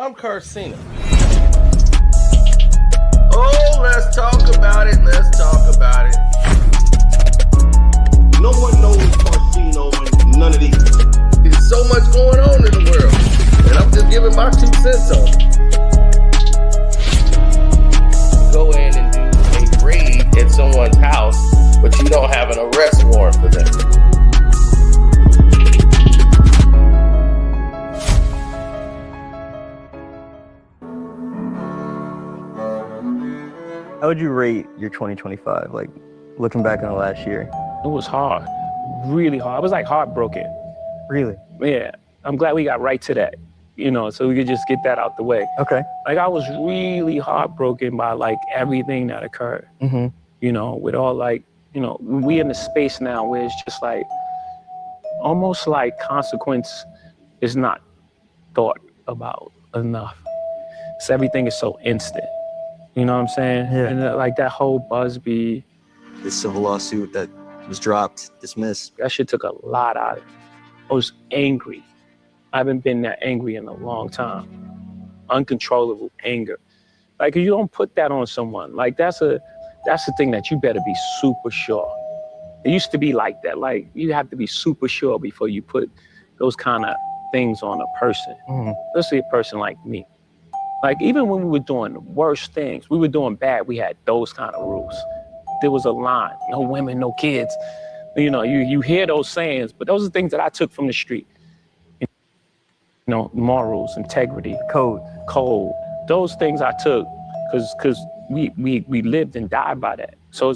I'm Carcino. Oh, let's talk about it. Let's talk about it. No one knows Carcino and none of these. There's so much going on in the world, and I'm just giving my 2 cents on it. Go in and do a raid at someone's house, but you don't have an arrest warrant for them. How would you rate your 2025, like looking back on the last year? It was hard, really hard. I was like heartbroken. Really? Yeah, I'm glad we got right to that, so we could just get that out the way. Okay. Like I was really heartbroken by like everything that occurred, with all like, we in the space now where it's just like, almost like consequence is not thought about enough. So everything is so instant. You know what I'm saying? Yeah. And like that whole Busby. The civil lawsuit that was dropped, dismissed. That shit took a lot out of me. I was angry. I haven't been that angry in a long time. Uncontrollable anger. Like you don't put that on someone. Like that's the thing that you better be super sure. It used to be like that. Like you have to be super sure before you put those kind of things on a person. Especially a person like me. Like even when we were doing the worst things, we were doing bad, we had those kind of rules. There was a line, no women, no kids. You hear those sayings, but those are things that I took from the street. Morals, integrity, code. Those things I took because we lived and died by that. So,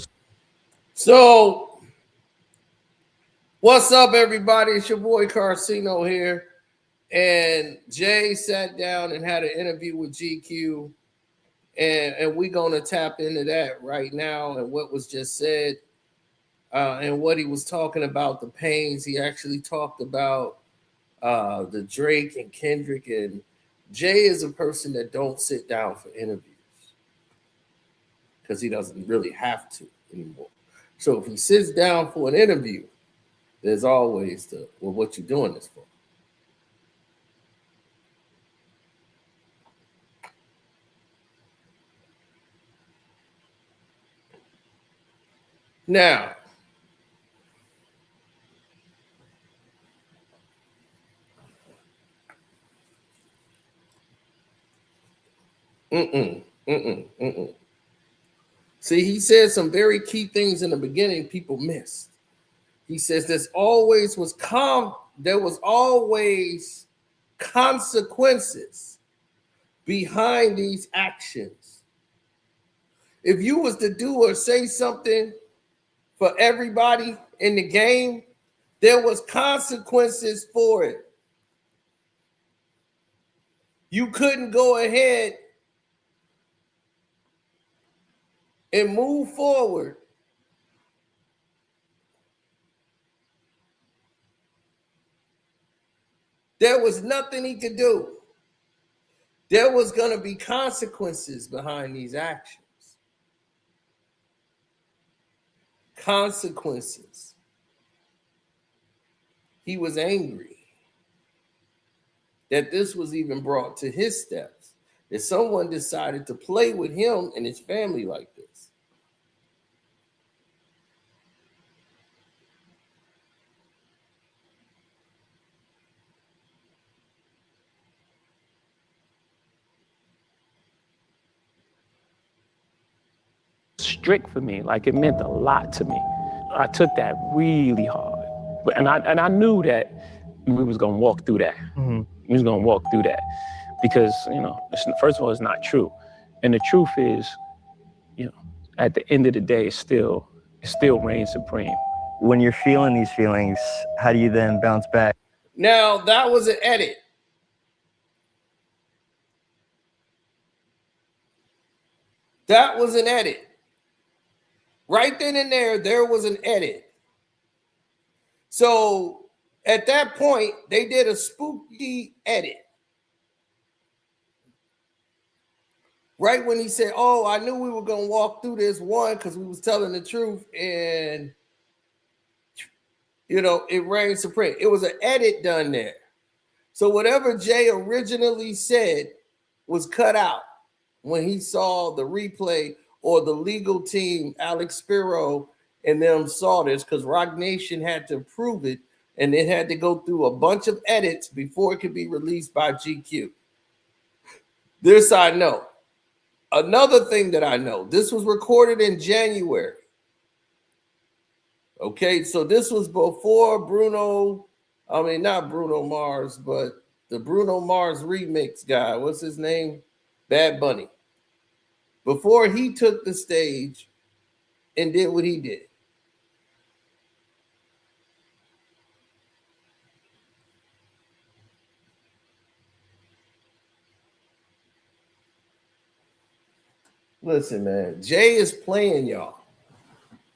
what's up, everybody? It's your boy Carcino here. And Jay sat down and had an interview with GQ. And we're going to tap into that right now and what was just said and what he was talking about, the pains. He actually talked about the Drake and Kendrick. And Jay is a person that don't sit down for interviews because he doesn't really have to anymore. So if he sits down for an interview, there's always what you doing this for? Now, See, he said some very key things in the beginning people missed. He says there was always consequences behind these actions. If you was to do or say something for everybody in the game, there was consequences for it. You couldn't go ahead and move forward there was nothing he could do. There was going to be consequences behind these actions. Consequences. He was angry that this was even brought to his steps, that someone decided to play with him and his family like this. Strict for me, like it meant a lot to me. I took that really hard, and I knew that we was gonna walk through that. We was gonna walk through that because first of all, it's not true, and the truth is, at the end of the day, it still reigns supreme. When you're feeling these feelings, how do you then bounce back? Now that was an edit. That was an edit. Right then and there was an edit. So at that point, they did a spooky edit. Right when he said, oh, I knew we were going to walk through this one because we was telling the truth and, it reigned supreme. It was an edit done there. So whatever Jay originally said was cut out when he saw the replay, or the legal team, Alex Spiro and them, saw this, because Rock Nation had to approve it, and it had to go through a bunch of edits before it could be released by GQ. This I know. Another thing that I know, this was recorded in January. Okay, so this was before not Bruno Mars, but the Bruno Mars remix guy. What's his name? Bad Bunny. Before he took the stage and did what he did. Listen, man, Jay is playing y'all.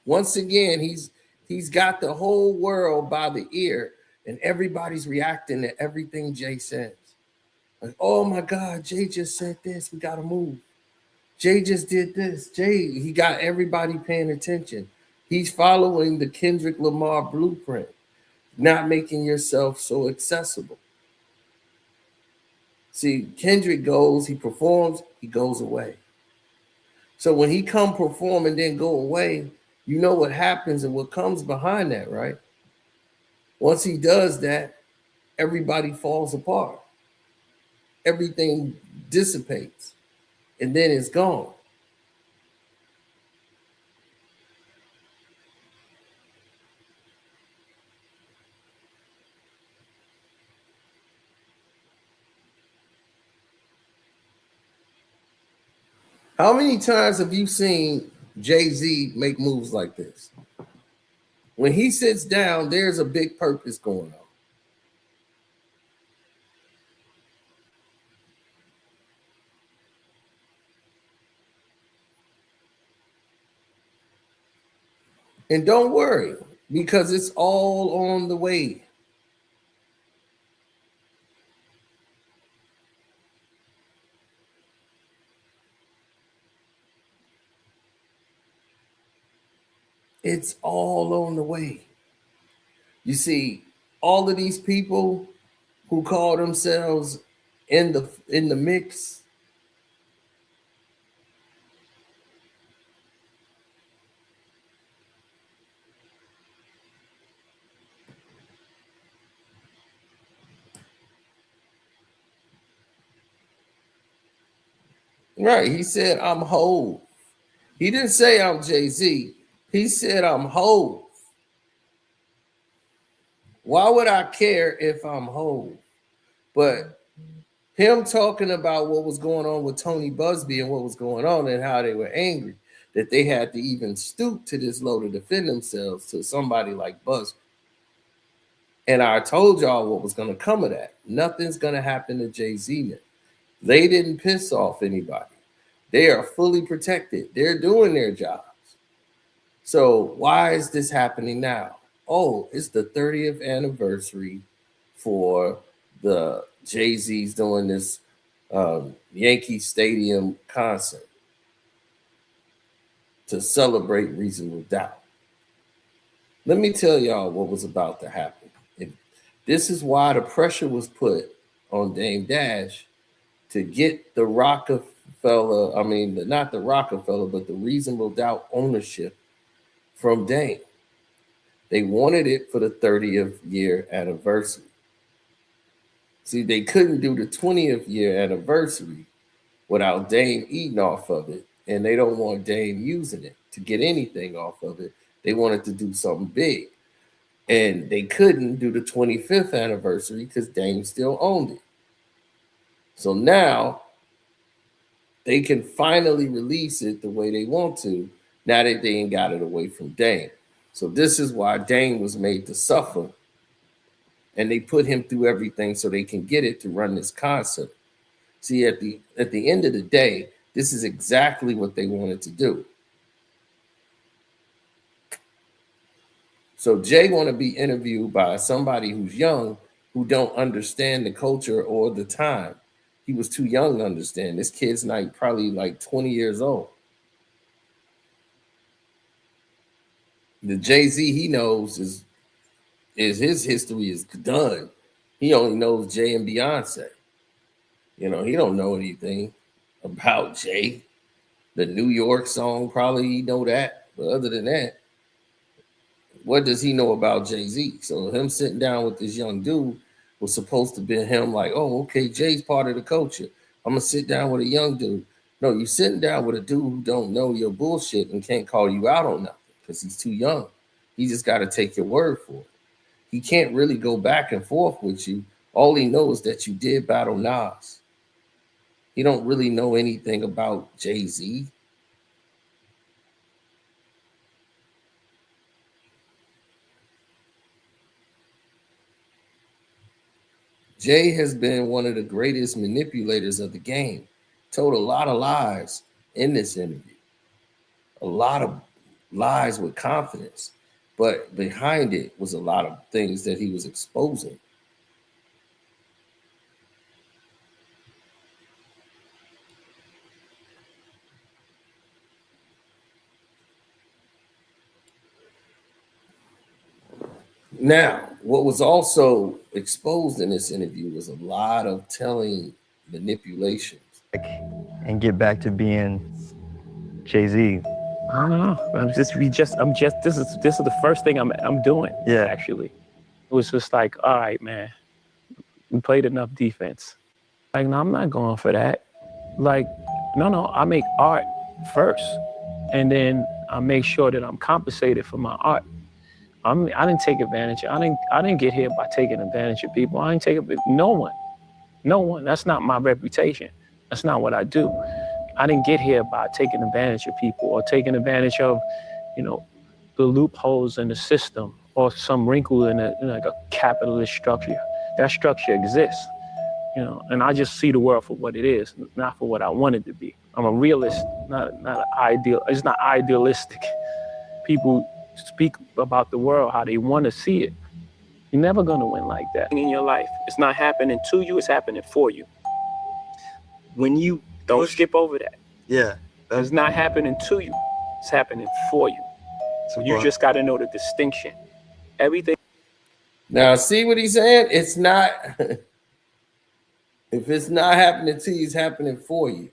Once again, he's got the whole world by the ear, and everybody's reacting to everything Jay says. Like, oh my God, Jay just said this. We gotta move. Jay just did this. He got everybody paying attention. He's following the Kendrick Lamar blueprint, not making yourself so accessible. See, Kendrick goes, he performs, he goes away. So when he come perform and then go away, you know what happens and what comes behind that, right? Once he does that, everybody falls apart. Everything dissipates, and then it's gone. How many times have you seen Jay-Z make moves like this? When he sits down, there's a big purpose going on. And don't worry, because it's all on the way. It's all on the way. You see, all of these people who call themselves in the mix, right? He said, I'm Hov. He didn't say I'm Jay-Z. He said, I'm Hov. Why would I care if I'm Hov? But him talking about what was going on with Tony Busby and what was going on and how they were angry that they had to even stoop to this low to defend themselves to somebody like Busby. And I told y'all what was going to come of that. Nothing's going to happen to Jay-Z. They didn't piss off anybody. They are fully protected. They're doing their jobs. So why is this happening now? Oh, it's the 30th anniversary for the Jay-Z's doing this Yankee Stadium concert to celebrate Reasonable Doubt. Let me tell y'all what was about to happen. This is why the pressure was put on Dame Dash to get the Rockefeller, not the Rockefeller, but the Reasonable Doubt ownership from Dame. They wanted it for the 30th year anniversary. See, they couldn't do the 20th year anniversary without Dame eating off of it, and they don't want Dame using it to get anything off of it. They wanted to do something big, and they couldn't do the 25th anniversary because Dame still owned it. So now they can finally release it the way they want to, now that they ain't got it away from Dame. So this is why Dame was made to suffer, and they put him through everything so they can get it to run this concert. See, at the end of the day, this is exactly what they wanted to do. So Jay want to be interviewed by somebody who's young, who don't understand the culture or the time. He was too young to understand. This kid's probably like 20 years old. The Jay-Z he knows is his history is done. He only knows Jay and Beyonce. He don't know anything about Jay. The New York song, probably he know that. But other than that, what does he know about Jay-Z? So him sitting down with this young dude was supposed to be him like, oh, okay, Jay's part of the culture. I'm gonna sit down with a young dude. No, you sitting down with a dude who don't know your bullshit and can't call you out on nothing because he's too young. He just got to take your word for it. He can't really go back and forth with you. All he knows is that you did battle Nas. He don't really know anything about Jay-Z. Jay has been one of the greatest manipulators of the game. Told a lot of lies in this interview. A lot of lies with confidence. But behind it was a lot of things that he was exposing. Now, what was also exposed in this interview was a lot of telling manipulations. And get back to being Jay-Z. I don't know. This is the first thing I'm doing. Yeah. Actually, it was just like, all right, man, we played enough defense. Like, no, I'm not going for that. Like, no, I make art first, and then I make sure that I'm compensated for my art. I didn't take advantage. I didn't get here by taking advantage of people. I didn't take it. No one. That's not my reputation. That's not what I do. I didn't get here by taking advantage of people or taking advantage of, the loopholes in the system or some wrinkle in like a capitalist structure. That structure exists, and I just see the world for what it is, not for what I want it to be. I'm a realist, not an ideal. It's not idealistic. People speak about the world how they want to see it. You're never gonna win like that in your life. It's not happening to you, it's happening for you. When you Don't skip over that. Yeah. It's not happening to you, it's happening for you. So you just gotta know the distinction. Everything. Now, see what he's saying? It's not, if it's not happening to you, it's happening for you.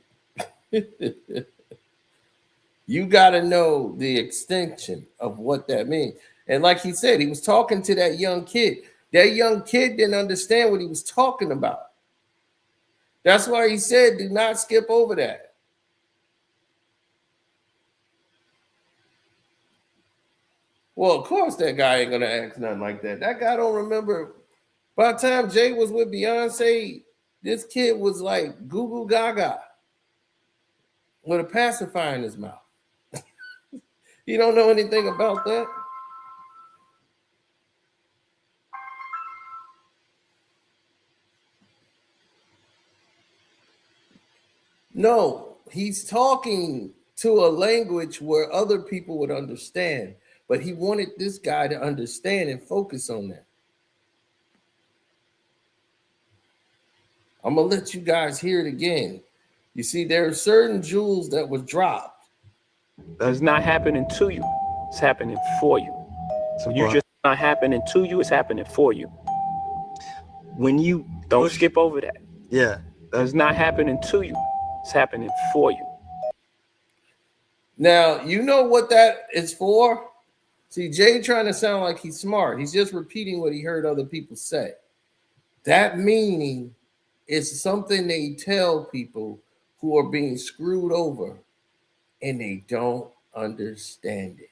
You got to know the extension of what that means. And like he said, he was talking to that young kid. That young kid didn't understand what he was talking about. That's why he said, do not skip over that. Well, of course that guy ain't going to ask nothing like that. That guy don't remember. By the time Jay was with Beyonce, this kid was like goo goo gaga with a pacifier in his mouth. You don't know anything about that? No, he's talking to a language where other people would understand, but he wanted this guy to understand and focus on that. I'm going to let you guys hear it again. You see, there are certain jewels that were dropped. It's not happening to you, it's happening for you. So you just not happening to you, it's happening for you. When you Don't skip over that. Yeah. It's not happening to you, it's happening for you. Now, you know what that is for? See, Jay trying to sound like he's smart. He's just repeating what he heard other people say. That meaning is something they tell people who are being screwed over and they don't understand it.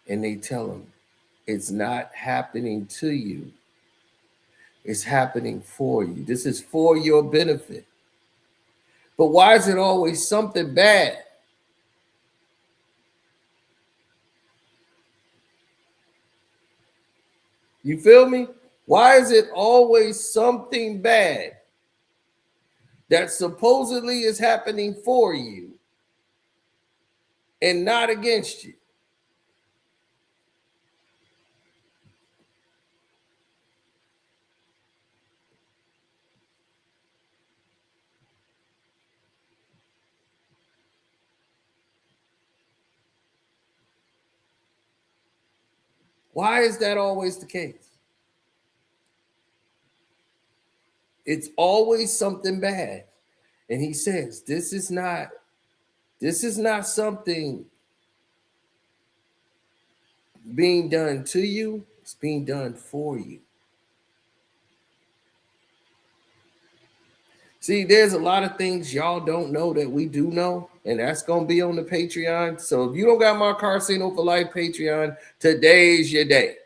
And they tell them, it's not happening to you. It's happening for you. This is for your benefit. But why is it always something bad? You feel me? Why is it always something bad that supposedly is happening for you and not against you? Why is that always the case? It's always something bad. And he says, this is not something being done to you, it's being done for you. See, there's a lot of things y'all don't know that we do know, and that's going to be on the Patreon. So if you don't got my Carsino for Life Patreon, today's your day.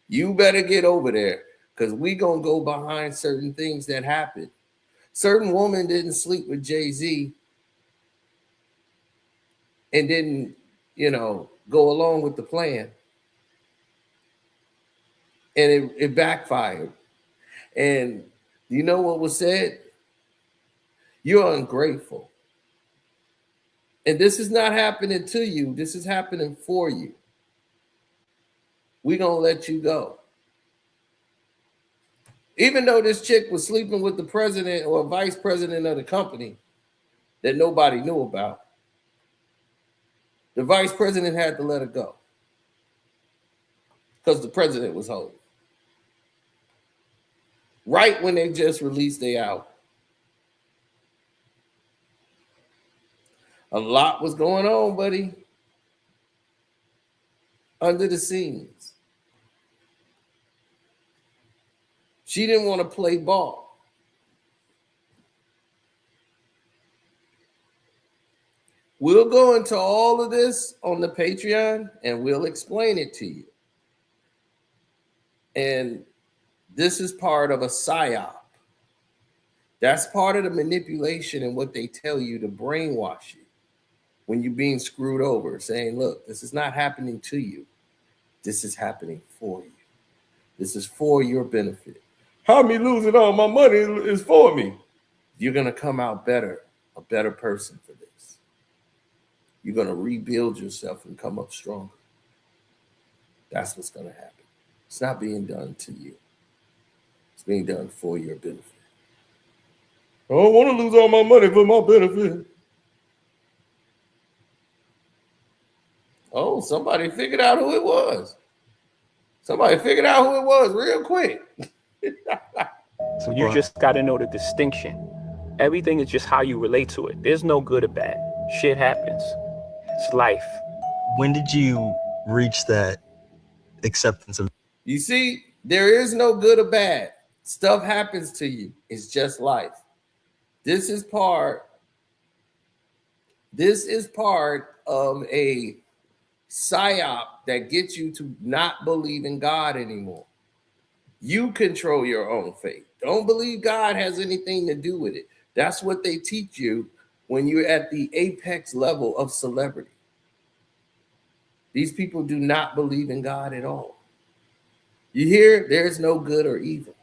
You better get over there because we going to go behind certain things that happen. Certain woman didn't sleep with Jay-Z and didn't, go along with the plan. And it backfired. And you know what was said? You're ungrateful. And this is not happening to you. This is happening for you. We're going to let you go. Even though this chick was sleeping with the president or vice president of the company that nobody knew about, the vice president had to let her go because the president was home. Right when they just released their album. A lot was going on, buddy, under the scenes. She didn't want to play ball. We'll go into all of this on the Patreon and we'll explain it to you. And this is part of a psyop. That's part of the manipulation and what they tell you to brainwash you when you're being screwed over, saying, look, this is not happening to you. This is happening for you. This is for your benefit. How me losing all my money is for me. You're going to come out better, a better person for this. You're going to rebuild yourself and come up stronger. That's what's going to happen. It's not being done to you. It's being done for your benefit. I don't want to lose all my money for my benefit. Oh, somebody figured out who it was. Somebody figured out who it was real quick. So you just got to know the distinction. Everything is just how you relate to it. There's no good or bad. Shit happens. It's life. When did you reach that acceptance of? You see, there is no good or bad. Stuff happens to you. It's just life. This is part of a psyop that gets you to not believe in God anymore. You control your own fate. Don't believe God has anything to do with it. That's what they teach you when you're at the apex level of celebrity. These people do not believe in God at all. You hear? There's no good or evil.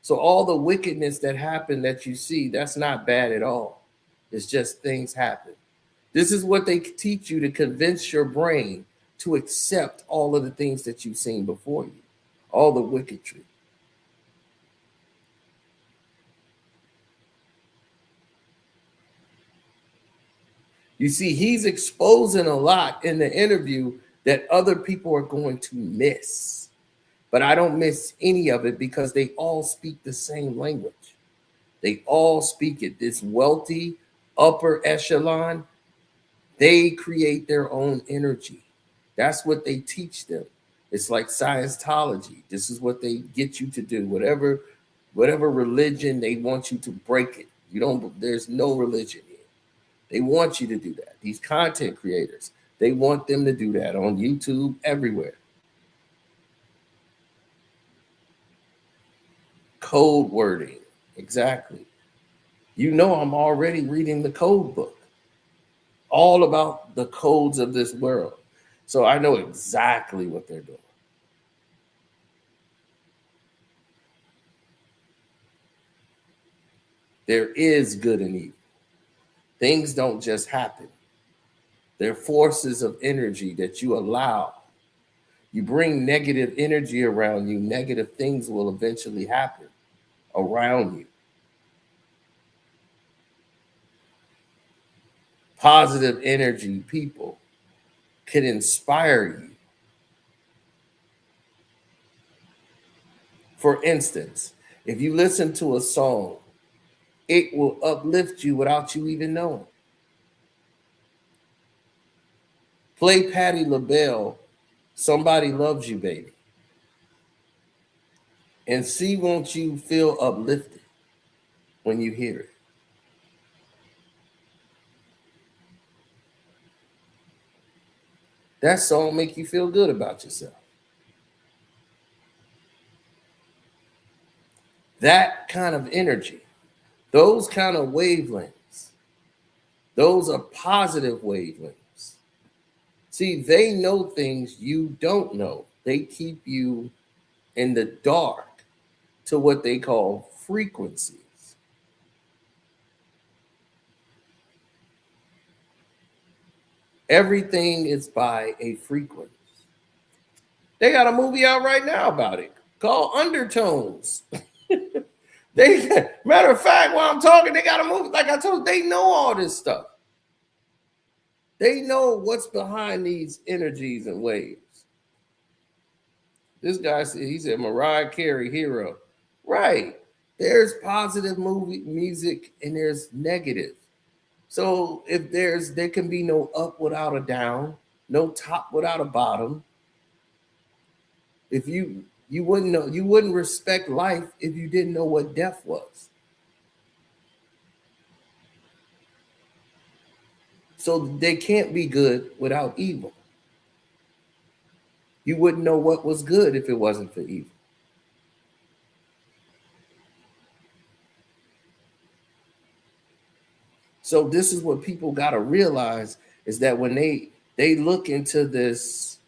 So all the wickedness that happened that you see, that's not bad at all. It's just things happen. This is what they teach you to convince your brain to accept all of the things that you've seen before you, all the wickedry. You see, he's exposing a lot in the interview that other people are going to miss. But I don't miss any of it because they all speak the same language. They all speak it. This wealthy upper echelon, they create their own energy. That's what they teach them. It's like Scientology. This is what they get you to do. Whatever religion, they want you to break it. There's no religion here. They want you to do that. These content creators, they want them to do that on YouTube, everywhere. Code wording, exactly. You know, I'm already reading the code book, all about the codes of this world. So I know exactly what they're doing. There is good and evil. Things don't just happen. They're forces of energy that you allow. You bring negative energy around you, negative things will eventually happen around you. Positive energy people can inspire you. For instance, If you listen to a song, it will uplift you without you even knowing. Play Patti LaBelle, Somebody Loves You, Baby, and see, won't you feel uplifted when you hear it? That song make you feel good about yourself. That kind of energy, those kind of wavelengths, those are positive wavelengths. See, they know things you don't know. They keep you in the dark to what they call frequencies. Everything is by a frequency. They got a movie out right now about it called Undertones. Matter of fact, while I'm talking, they got a movie. Like I told you, they know all this stuff. They know what's behind these energies and waves. This guy said, he said, Mariah Carey, hero. Right. There's positive movie music and there's negative. So if there can be no up without a down, no top without a bottom. If you wouldn't know, you wouldn't respect life if you didn't know what death was. So they can't be good without evil. You wouldn't know what was good if it wasn't for evil. So this is what people got to realize, is that when they look into this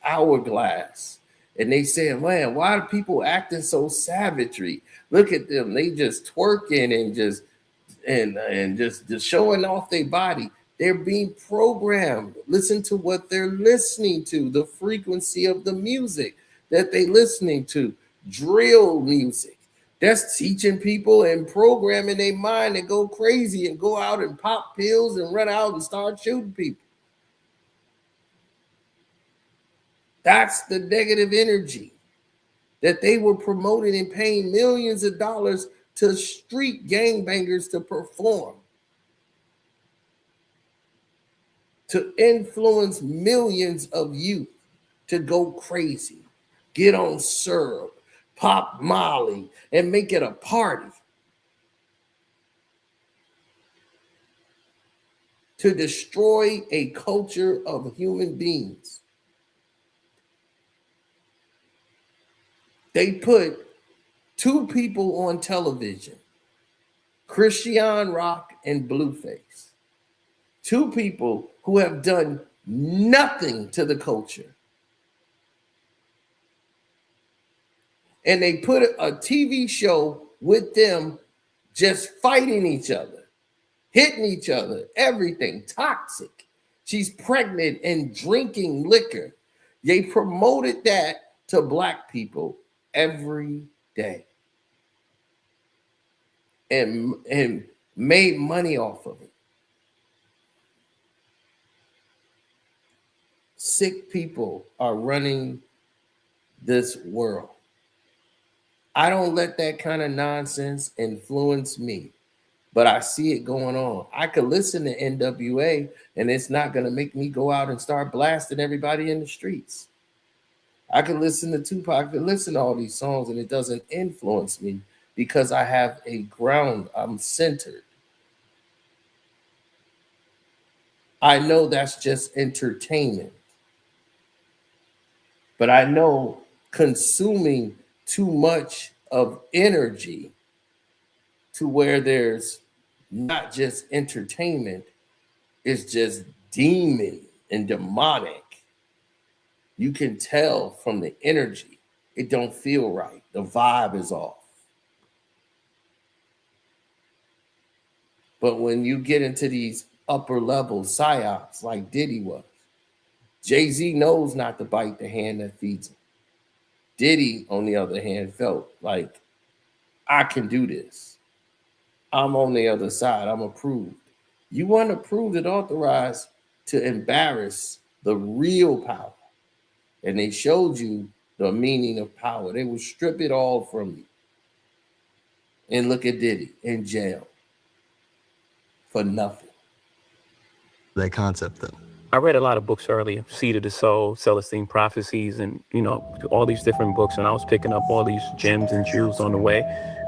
hourglass and they say, man, why are people acting so savagery? Look at them. They just twerking and just showing off their body. They're being programmed. Listen to what they're listening to, the frequency of the music that they're listening to. Drill music. That's teaching people and programming their mind to go crazy and go out and pop pills and run out and start shooting people. That's the negative energy that they were promoting and paying millions of dollars to street gangbangers to perform, to influence millions of youth to go crazy, get on syrup, pop Molly, and make it a party. To destroy a culture of human beings. They put two people on television, Christian Rock and Blueface. Two people who have done nothing to the culture. And they put a TV show with them just fighting each other, hitting each other, everything, toxic. She's pregnant and drinking liquor. They promoted that to Black people every day and made money off of it. Sick people are running this world. I don't let that kind of nonsense influence me, but I see it going on. I could listen to NWA and it's not going to make me go out and start blasting everybody in the streets. I could listen to Tupac, I could listen to all these songs and it doesn't influence me because I have a ground, I'm centered. I know that's just entertainment, but I know consuming too much of energy to where there's not just entertainment, it's just demon and demonic. You can tell from the energy, it don't feel right. The vibe is off. But when you get into these upper level psyops like Diddy was, Jay-Z knows not to bite the hand that feeds him. Diddy, on the other hand, felt like, I can do this. I'm on the other side. I'm approved. You weren't approved and authorized to embarrass the real power. And they showed you the meaning of power. They will strip it all from you. And look at Diddy in jail for nothing. That concept, though. I read a lot of books earlier, Seed of the Soul, Celestine Prophecies, and, you know, all these different books. And I was picking up all these gems and jewels on the way.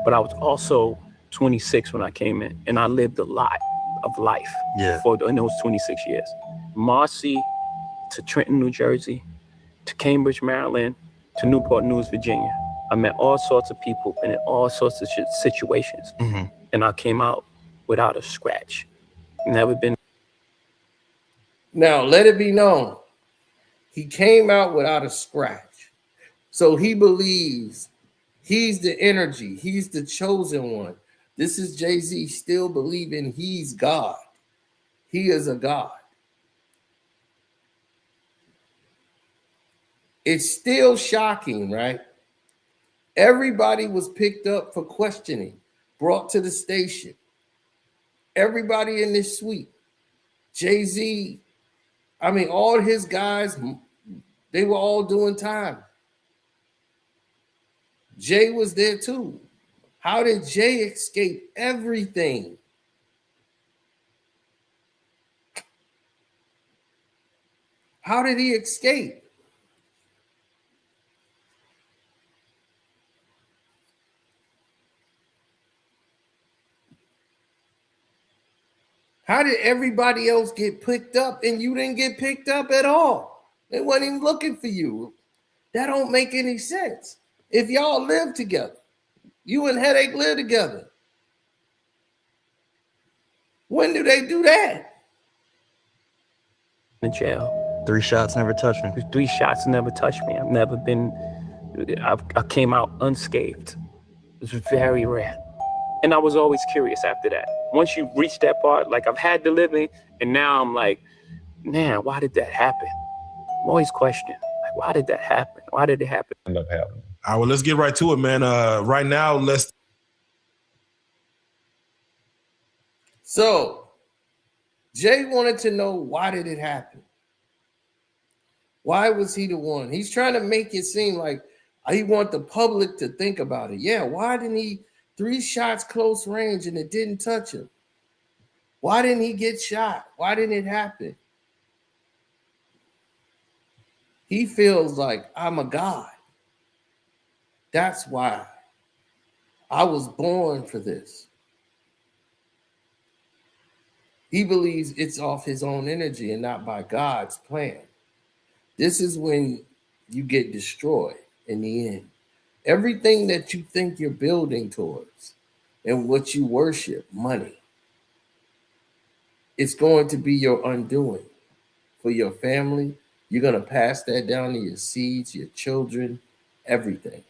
But I was also 26 when I came in, and I lived a lot of life in those 26 years. Marcy to Trenton, New Jersey, to Cambridge, Maryland, to Newport News, Virginia. I met all sorts of people and in all sorts of situations. And I came out without a scratch. Never been. Now, let it be known, he came out without a scratch. So he believes he's the energy. He's the chosen one. This is Jay-Z still believing he's God. He is a God. It's still shocking, right? Everybody was picked up for questioning, brought to the station. Everybody in this suite. Jay-Z, I mean, all his guys, they were all doing time. Jay was there too. How did Jay escape everything? How did he escape? How did everybody else get picked up and you didn't get picked up at all? They weren't even looking for you. That don't make any sense. If y'all live together, you and Headache live together. When do they do that? In jail. 3 shots never touched me. 3 shots never touched me. I've never been, I came out unscathed. It's very rare. And I was always curious after that. Once you reach that part, like I've had the living, and now I'm like, man, why did that happen? I'm always questioning, like, why did that happen? Why did it happen? End up happening. All right, well, let's get right to it, man. Right now, let's. So, Jay wanted to know, why did it happen? Why was he the one? He's trying to make it seem like he want the public to think about it. Yeah, why didn't he 3 shots close range and it didn't touch him? Why didn't he get shot? Why didn't it happen? He feels like, I'm a God. That's why I was born for this. He believes it's off his own energy and not by God's plan. This is when you get destroyed in the end. Everything that you think you're building towards and what you worship, money, it's going to be your undoing for your family. You're going to pass that down to your seeds, your children, everything.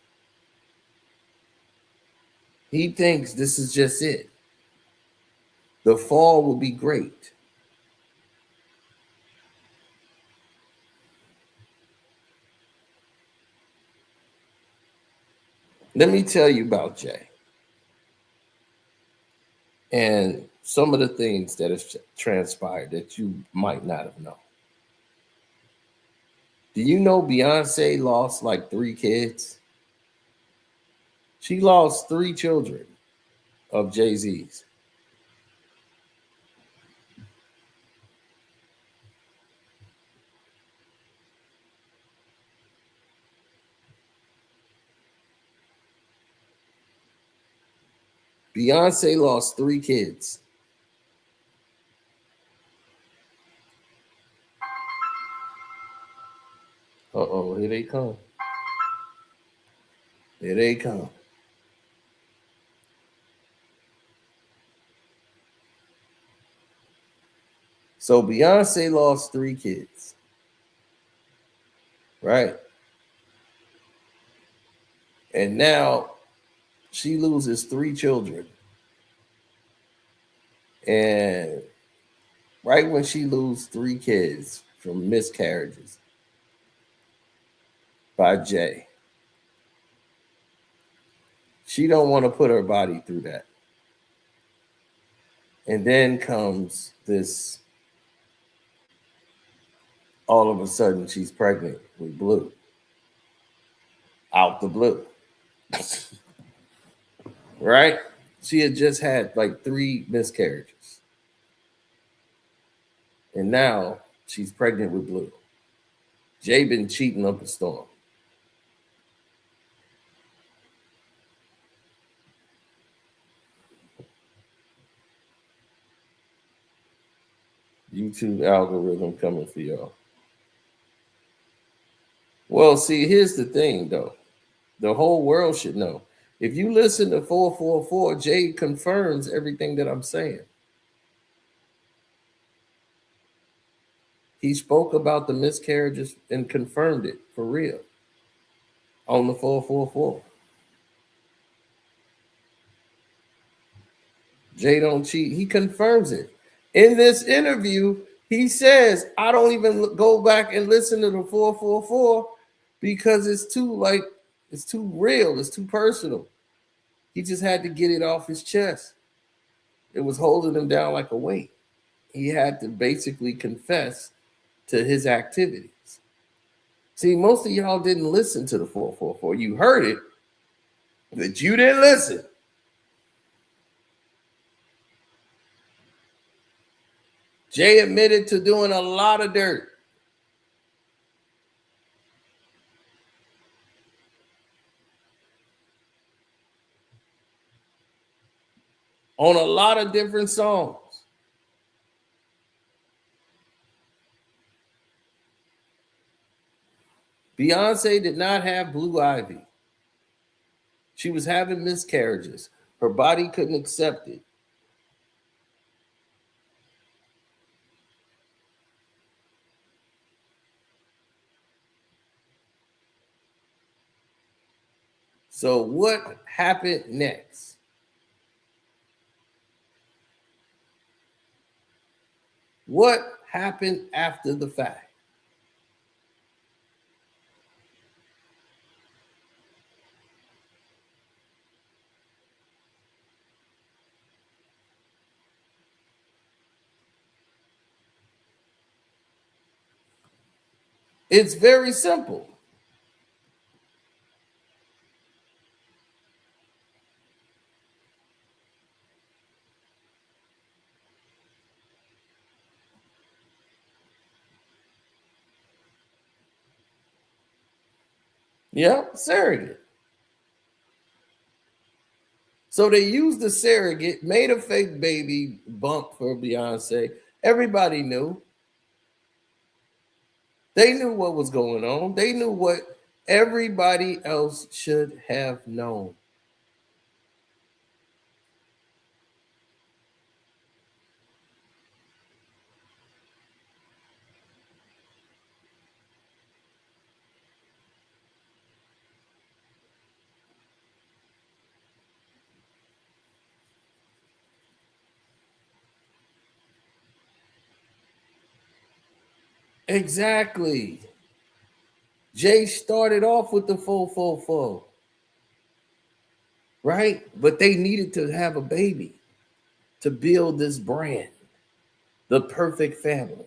He thinks this is just it. The fall will be great. Let me tell you about Jay and some of the things that have transpired that you might not have known. Do you know Beyonce lost like 3 kids? She lost 3 children of Jay-Z's. Beyonce lost 3 kids. Uh-oh, here they come. Here they come. So Beyonce lost 3 kids, right? And now she loses 3 children. And right when she loses 3 kids from miscarriages by Jay, she don't want to put her body through that. And then comes this, all of a sudden she's pregnant with Blue. out the blue. Right? She had just had like 3 miscarriages. And now she's pregnant with Blue. Jay been cheating up a storm. YouTube algorithm coming for y'all. Well, see, here's the thing, though. The whole world should know. If you listen to 444, Jay confirms everything that I'm saying. He spoke about the miscarriages and confirmed it for real on the 444. Jay don't cheat. He confirms it. In this interview, he says, I don't even go back and listen to the 444 because it's too real. It's too personal. He just had to get it off his chest. It was holding him down like a weight. He had to basically confess to his activities. See, most of y'all didn't listen to the 444. You heard it, but you didn't listen. Jay admitted to doing a lot of dirt. On a lot of different songs. Beyonce did not have blue ivy. She was having miscarriages. Her body couldn't accept it. So what happened next? What happened after the fact? It's very simple. Yeah, surrogate. So they used the surrogate, made a fake baby bump for Beyonce. Everybody knew. They knew what was going on. They knew what everybody else should have known. Exactly. Jay started off with the 444, right? But they needed to have a baby to build this brand, the perfect family.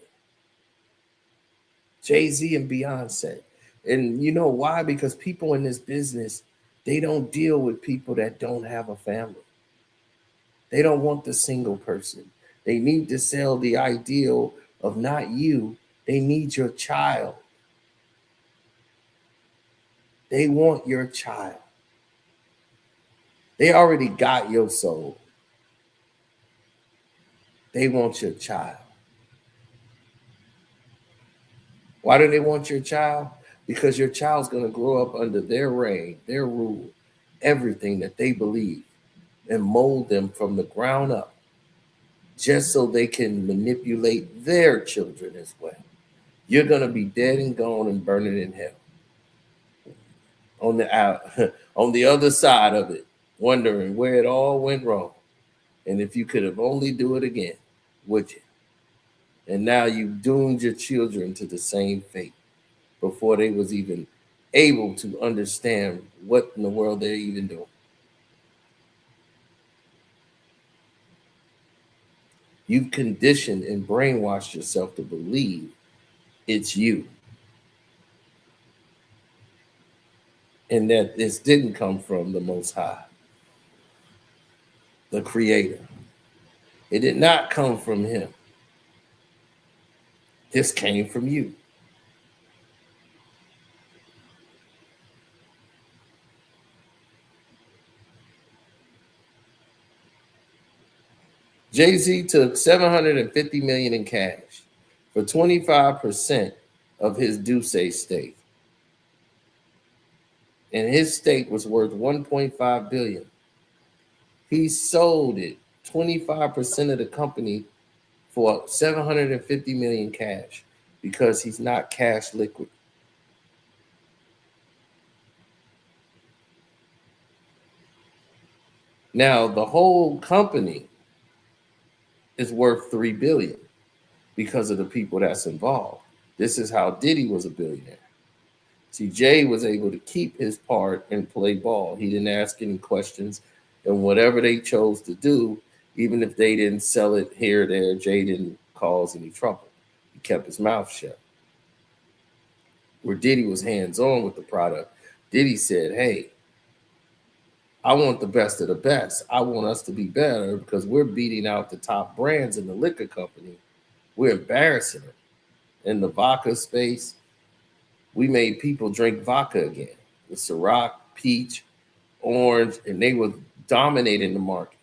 Jay-Z and Beyonce. And you know why? Because people in this business, they don't deal with people that don't have a family. They don't want the single person. They need to sell the ideal of not you. They need your child. They want your child. They already got your soul. They want your child. Why do they want your child? Because your child's going to grow up under their reign, their rule, everything that they believe, and mold them from the ground up, just so they can manipulate their children as well. You're going to be dead and gone and burning in hell. On the other side of it, wondering where it all went wrong. And if you could have only do it again, would you? And now you've doomed your children to the same fate before they was even able to understand what in the world they're even doing. You've conditioned and brainwashed yourself to believe it's you. and that this didn't come from the Most High, the Creator. It did not come from him. This came from you. Jay-Z took $750 million in cash for 25% of his Duce stake. And his stake was worth $1.5 billion. He sold it, 25% of the company, for $750 million cash because he's not cash liquid. Now, the whole company is worth $3 billion because of the people that's involved. This is how Diddy was a billionaire. See, Jay was able to keep his part and play ball. He didn't ask any questions, and whatever they chose to do, even if they didn't sell it here or there, Jay didn't cause any trouble. He kept his mouth shut. Where Diddy was hands-on with the product, Diddy said, hey, I want the best of the best. I want us to be better because we're beating out the top brands in the liquor company. We're embarrassing them. In the vodka space, we made people drink vodka again with Ciroc, peach, orange, and they were dominating the market.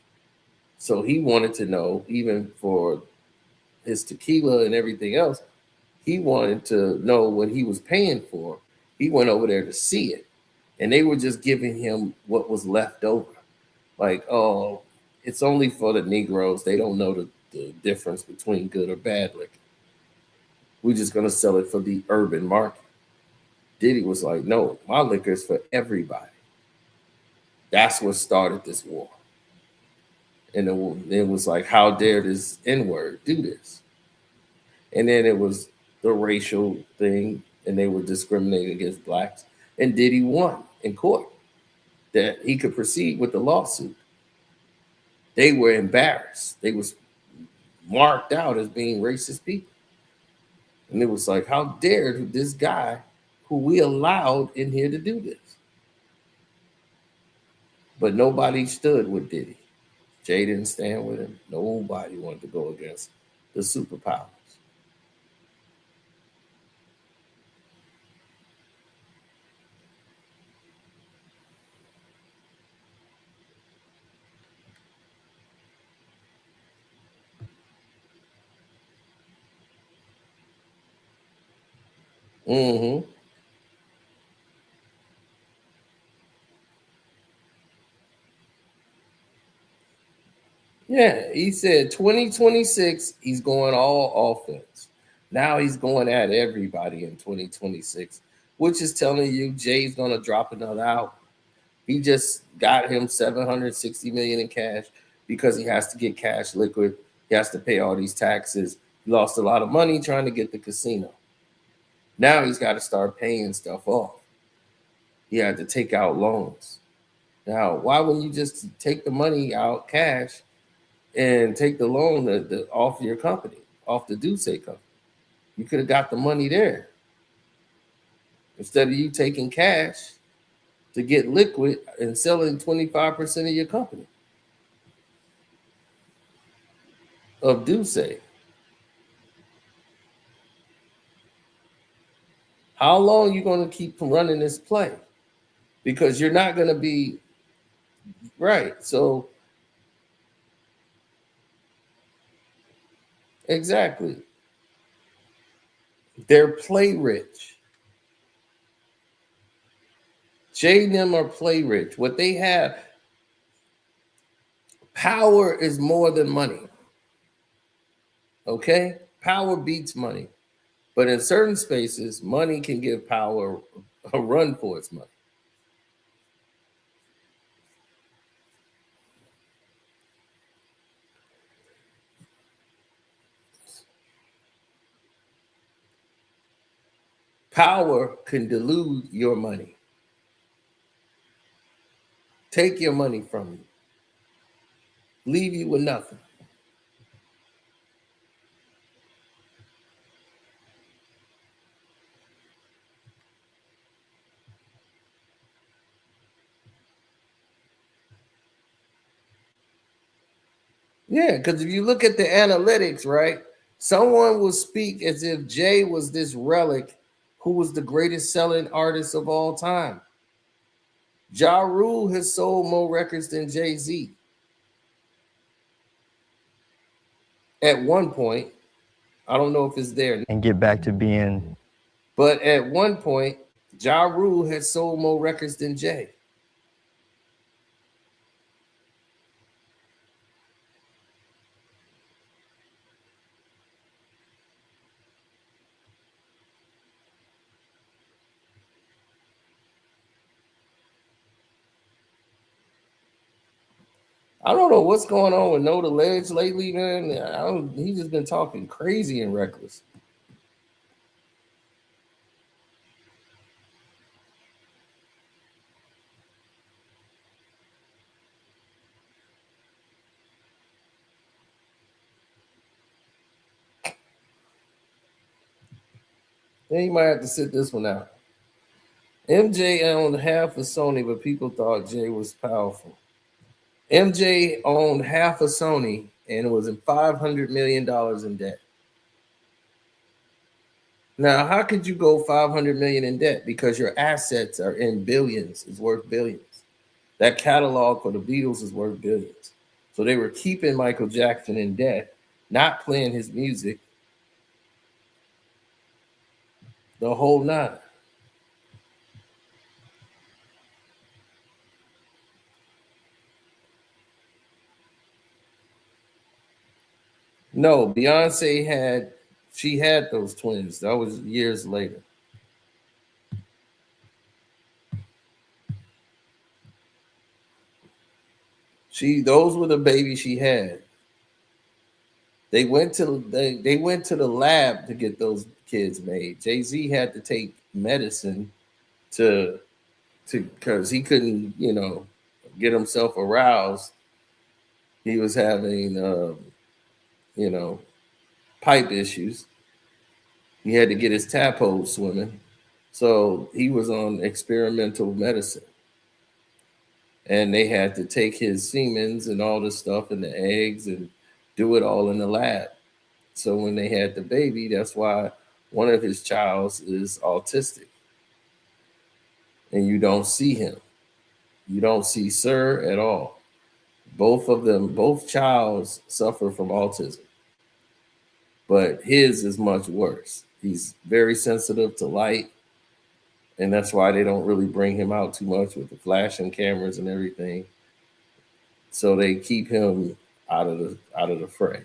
So he wanted to know, even for his tequila and everything else, he wanted to know what he was paying for. He went over there to see it. And they were just giving him what was left over. Like, oh, it's only for the Negroes. They don't know the difference between good or bad liquor. We're just going to sell it for the urban market. Diddy was like, no, my liquor is for everybody. That's what started this war. And it was like, how dare this N-word do this? And then it was the racial thing, and they were discriminating against blacks. And Diddy won in court that he could proceed with the lawsuit. They were embarrassed. They was marked out as being racist people. And it was like, how dare this guy who we allowed in here to do this? But nobody stood with Diddy. Jay didn't stand with him. Nobody wanted to go against the superpowers. Mm-hmm. Yeah, he said 2026, he's going all offense. Now he's going at everybody in 2026, which is telling you Jay's going to drop another album. He just got him $760 million in cash because he has to get cash liquid. He has to pay all these taxes. He lost a lot of money trying to get the casino. Now he's got to start paying stuff off. He had to take out loans. Now, why wouldn't you just take the money out cash and take the loan off your company, off the Duce company? You could have got the money there instead of you taking cash to get liquid and selling 25% of your company of Duce. How long are you going to keep running this play? Because you're not going to be right. So exactly. They're play rich. Jay and them are play rich. What they have, power is more than money. Okay? Power beats money. But in certain spaces, money can give power a run for its money. Power can dilute your money. Take your money from you. Leave you with nothing. Yeah, because if you look at the analytics, right, someone will speak as if Jay was this relic who was the greatest selling artist of all time. Ja Rule has sold more records than Jay-Z at one point. I don't know if it's there, And get back to being but at one point, Ja Rule had sold more records than Jay. I don't know what's going on with No the Ledge lately, man. He's just been talking crazy and reckless. Then you might have to sit this one out. MJ owned half of Sony, but people thought Jay was powerful. MJ owned half of Sony and was in $500 million in debt. Now, how could you go 500 million in debt? Because your assets are in billions, it's worth billions. That catalog for the Beatles is worth billions. So they were keeping Michael Jackson in debt, not playing his music, the whole nine. No, Beyonce had those twins. That was years later. Those were the babies she had. They went to the lab to get those kids made. Jay-Z had to take medicine to because he couldn't, get himself aroused. He was having pipe issues. He had to get his tadpole swimming. So he was on experimental medicine. And they had to take his semens and all this stuff and the eggs and do it all in the lab. So when they had the baby, that's why one of his childs is autistic. And you don't see him. You don't see Sir at all. Both of them, both childs suffer from autism. But his is much worse. He's very sensitive to light. And that's why they don't really bring him out too much with the flashing cameras and everything. So they keep him out of the fray.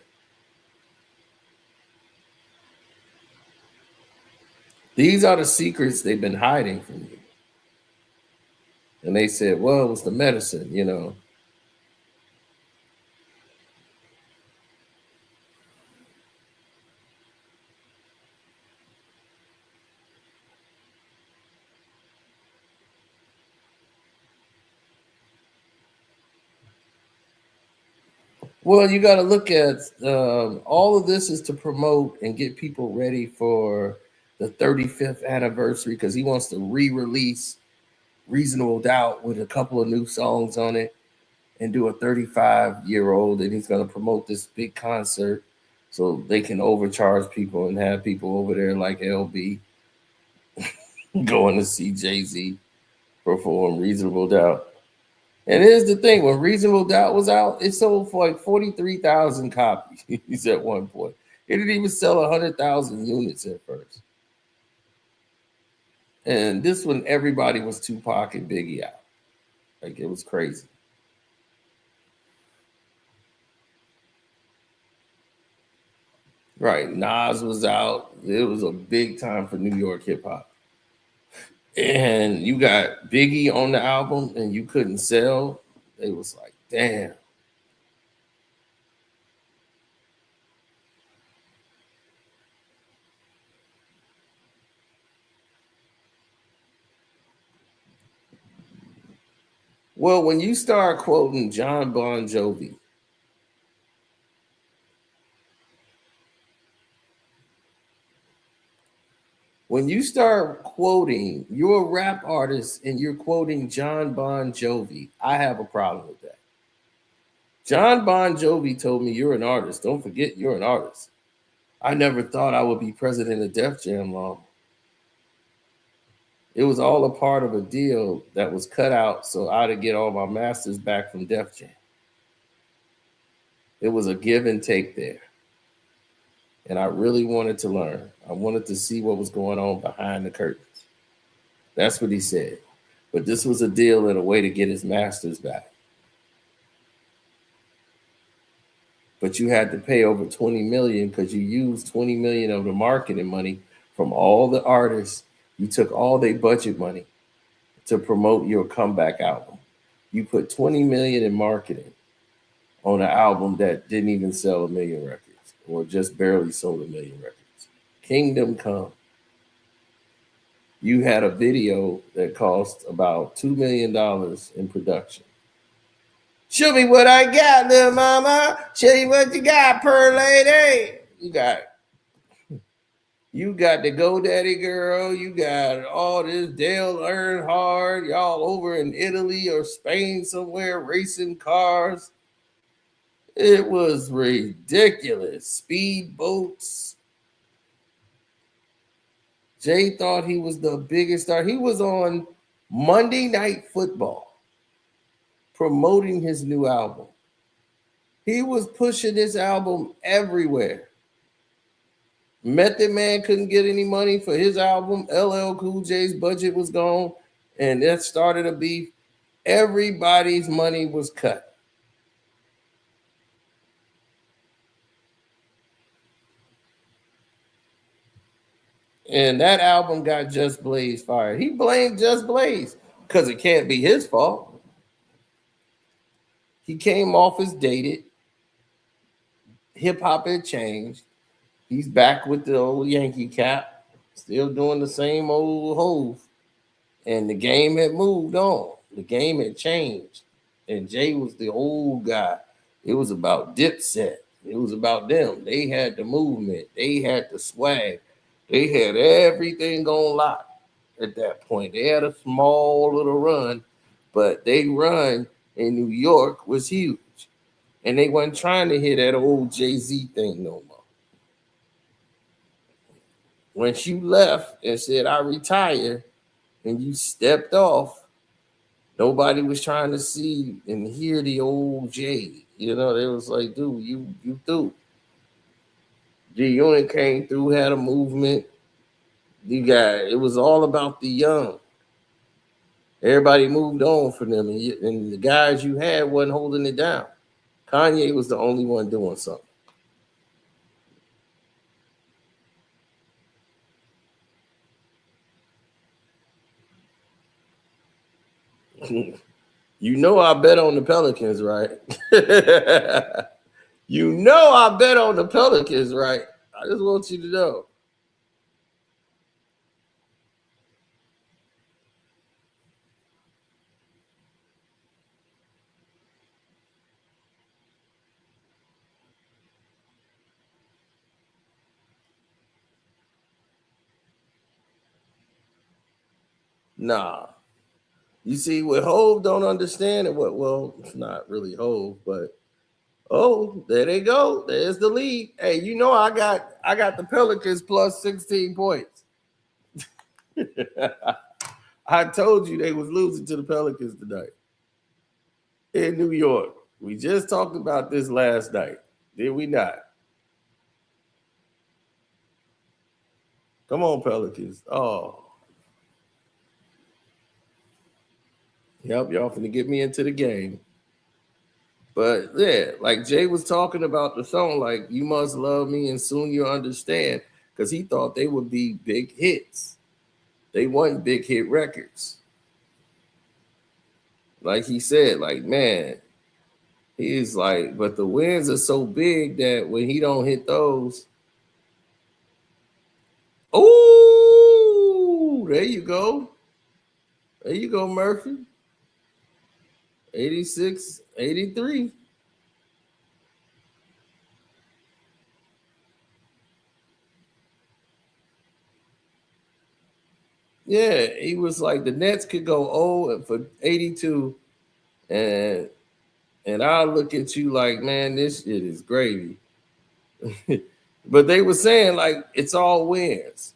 These are the secrets they've been hiding from you. And they said, well, it was the medicine. Well, you got to look at all of this is to promote and get people ready for the 35th anniversary because he wants to re-release Reasonable Doubt with a couple of new songs on it and do a 35-year-old, and he's going to promote this big concert so they can overcharge people and have people over there like LB going to see Jay-Z perform Reasonable Doubt. And here's the thing, when Reasonable Doubt was out, it sold for like 43,000 copies at one point. It didn't even sell 100,000 units at first. And this one, everybody was Tupac and Biggie out. Like, it was crazy. Right, Nas was out. It was a big time for New York hip hop. And you got Biggie on the album and you couldn't sell. It was like, damn. Well, when you start quoting John Bon Jovi, when you start quoting, you're a rap artist and you're quoting John Bon Jovi, I have a problem with that. John Bon Jovi told me, "You're an artist. Don't forget you're an artist." I never thought I would be president of Def Jam long. It was all a part of a deal that was cut out so I'd get all my masters back from Def Jam. It was a give and take there. And I really wanted to learn. I wanted to see what was going on behind the curtains. That's what he said. But this was a deal and a way to get his masters back. But you had to pay over $20 million because you used $20 million of the marketing money from all the artists. You took all their budget money to promote your comeback album. You put $20 million in marketing on an album that didn't even sell 1 million records or just barely sold 1 million records. Kingdom Come. You had a video that cost about $2 million in production. Show me what I got, little mama. Show you what you got, pearl lady. You got the GoDaddy girl. You got all this Dale Earnhardt. Y'all over in Italy or Spain somewhere racing cars. It was ridiculous. Speedboats. Jay thought he was the biggest star. He was on Monday Night Football promoting his new album. He was pushing his album everywhere. Method Man couldn't get any money for his album. LL Cool J's budget was gone, and that started a beef. Everybody's money was cut. And that album got Just Blaze fired. He blamed Just Blaze because it can't be his fault. He came off as dated. Hip hop had changed. He's back with the old Yankee cap, still doing the same old hove. And the game had moved on. The game had changed. And Jay was the old guy. It was about Dipset. It was about them. They had the movement. They had the swag. They had everything on lock at that point. They had a small little run, but they run in New York was huge. And they weren't trying to hear that old Jay-Z thing no more. Once you left and said, I retire, and you stepped off, nobody was trying to see and hear the old Jay. You know, they was like, dude, you through. G-Unit came through, had a movement. It was all about the young. Everybody moved on for them, and the guys you had wasn't holding it down. Kanye was the only one doing something. You know I bet on the Pelicans, right? You know I bet on the Pelicans, right? I just want you to know. Nah. You see, what Hove don't understand, and well, it's not really Hove, but there they go. There's the lead. Hey, you know I got the Pelicans plus 16 points. I told you they was losing to the Pelicans tonight in New York. We just talked about this last night, did we not? Come on, Pelicans. Oh. Yep, y'all finna get me into the game. But yeah, like Jay was talking about the song, like You Must Love Me and Soon You'll Understand, because he thought they would be big hits. They weren't big hit records. Like he said, like, man, he's like, but the wins are so big that when he don't hit those, oh, there you go. There you go, Murphy. 86, 83. Yeah, he was like the Nets could go 0 for 82 and And I'll look at you like, man, this shit is gravy. But they were saying like it's all wins.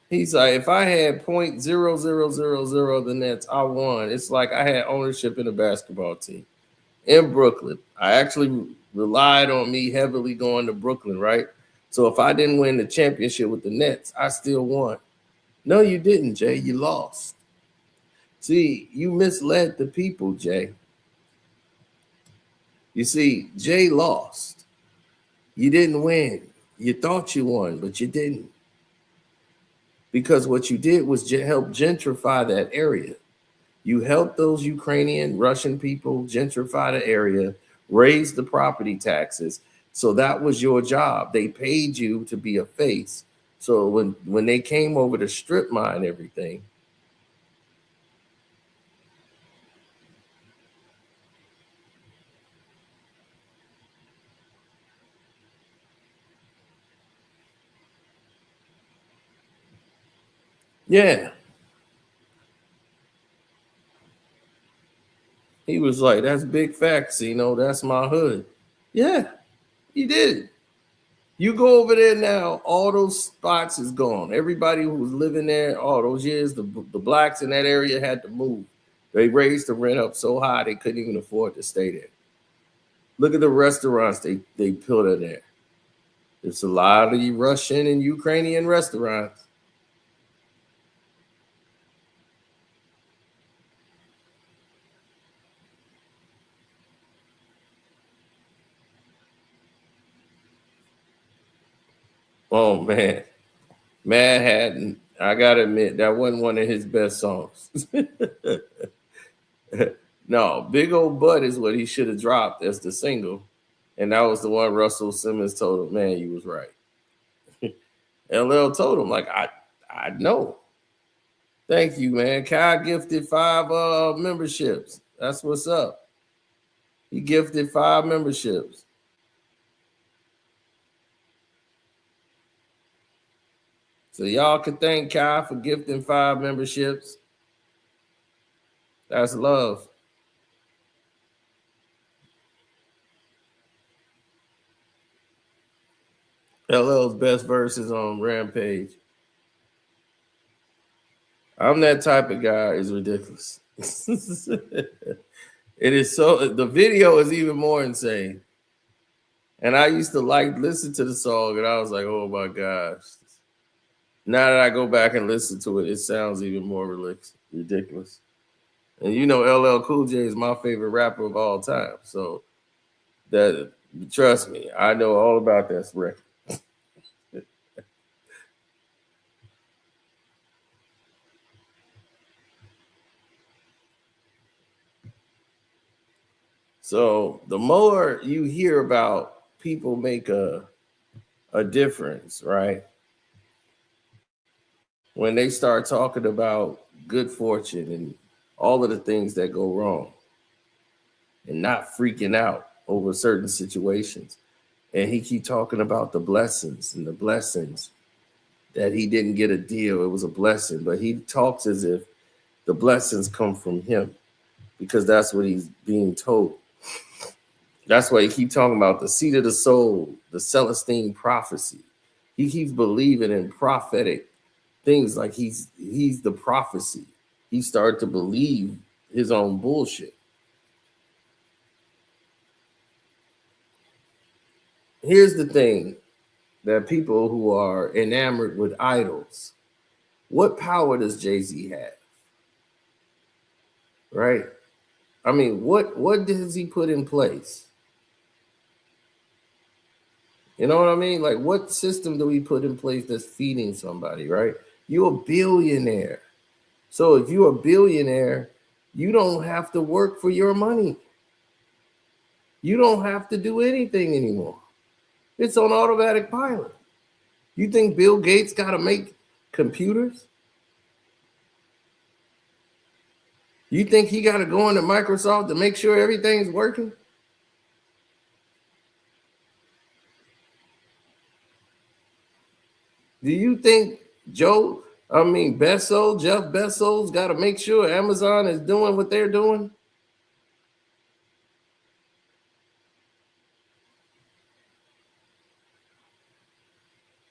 He's like, if I had 0.0000 the Nets, I won. It's like I had ownership in a basketball team in Brooklyn. I actually relied on me heavily going to Brooklyn, right? So if I didn't win the championship with the Nets, I still won. No, you didn't, Jay. You lost. See, you misled the people, Jay. You see, Jay lost. You didn't win. You thought you won, but you didn't. Because what you did was help gentrify that area. You helped those Ukrainian, Russian people gentrify the area, raise the property taxes. So that was your job. They paid you to be a face. So when they came over to strip mine everything, yeah. He was like, that's big facts, that's my hood. Yeah, he did. You go over there now, all those spots is gone. Everybody who was living there all those years, the blacks in that area had to move. They raised the rent up so high they couldn't even afford to stay there. Look at the restaurants they put in there. There's a lot of Russian and Ukrainian restaurants. Oh man, Mad Hatton. I gotta admit that wasn't one of his best songs. No, Big Old Butt is what he should have dropped as the single, and that was the one Russell Simmons told him, "Man, you was right." LL told him, like, I know. Thank you, man. Kai gifted 5 memberships. That's what's up. He gifted 5 memberships. So y'all can thank Kai for gifting 5 memberships. That's love. LL's best verses on Rampage. I'm that type of guy. Is ridiculous. It is so. The video is even more insane. And I used to listen to the song, and I was like, oh my gosh. Now that I go back and listen to it, it sounds even more ridiculous. And LL Cool J is my favorite rapper of all time. So trust me, I know all about that record. So the more you hear about people make a difference, right? When they start talking about good fortune and all of the things that go wrong and not freaking out over certain situations. And he keep talking about the blessings and the blessings that he didn't get a deal. It was a blessing, but he talks as if the blessings come from him because that's what he's being told. That's why he keep talking about the seed of the soul, the Celestine prophecy. He keeps believing in prophetic things like he's the prophecy. He started to believe his own bullshit. Here's the thing that people who are enamored with idols, what power does Jay-Z have? Right? I mean, what does he put in place? You know what I mean? Like, what system do we put in place that's feeding somebody, right? You're a billionaire. So if you're a billionaire, you don't have to work for your money. You don't have to do anything anymore. It's on automatic pilot. You think Bill Gates got to make computers? You think he got to go into Microsoft to make sure everything's working? Do you think Joe I mean, Bezos, Jeff Bezos got to make sure Amazon is doing what they're doing.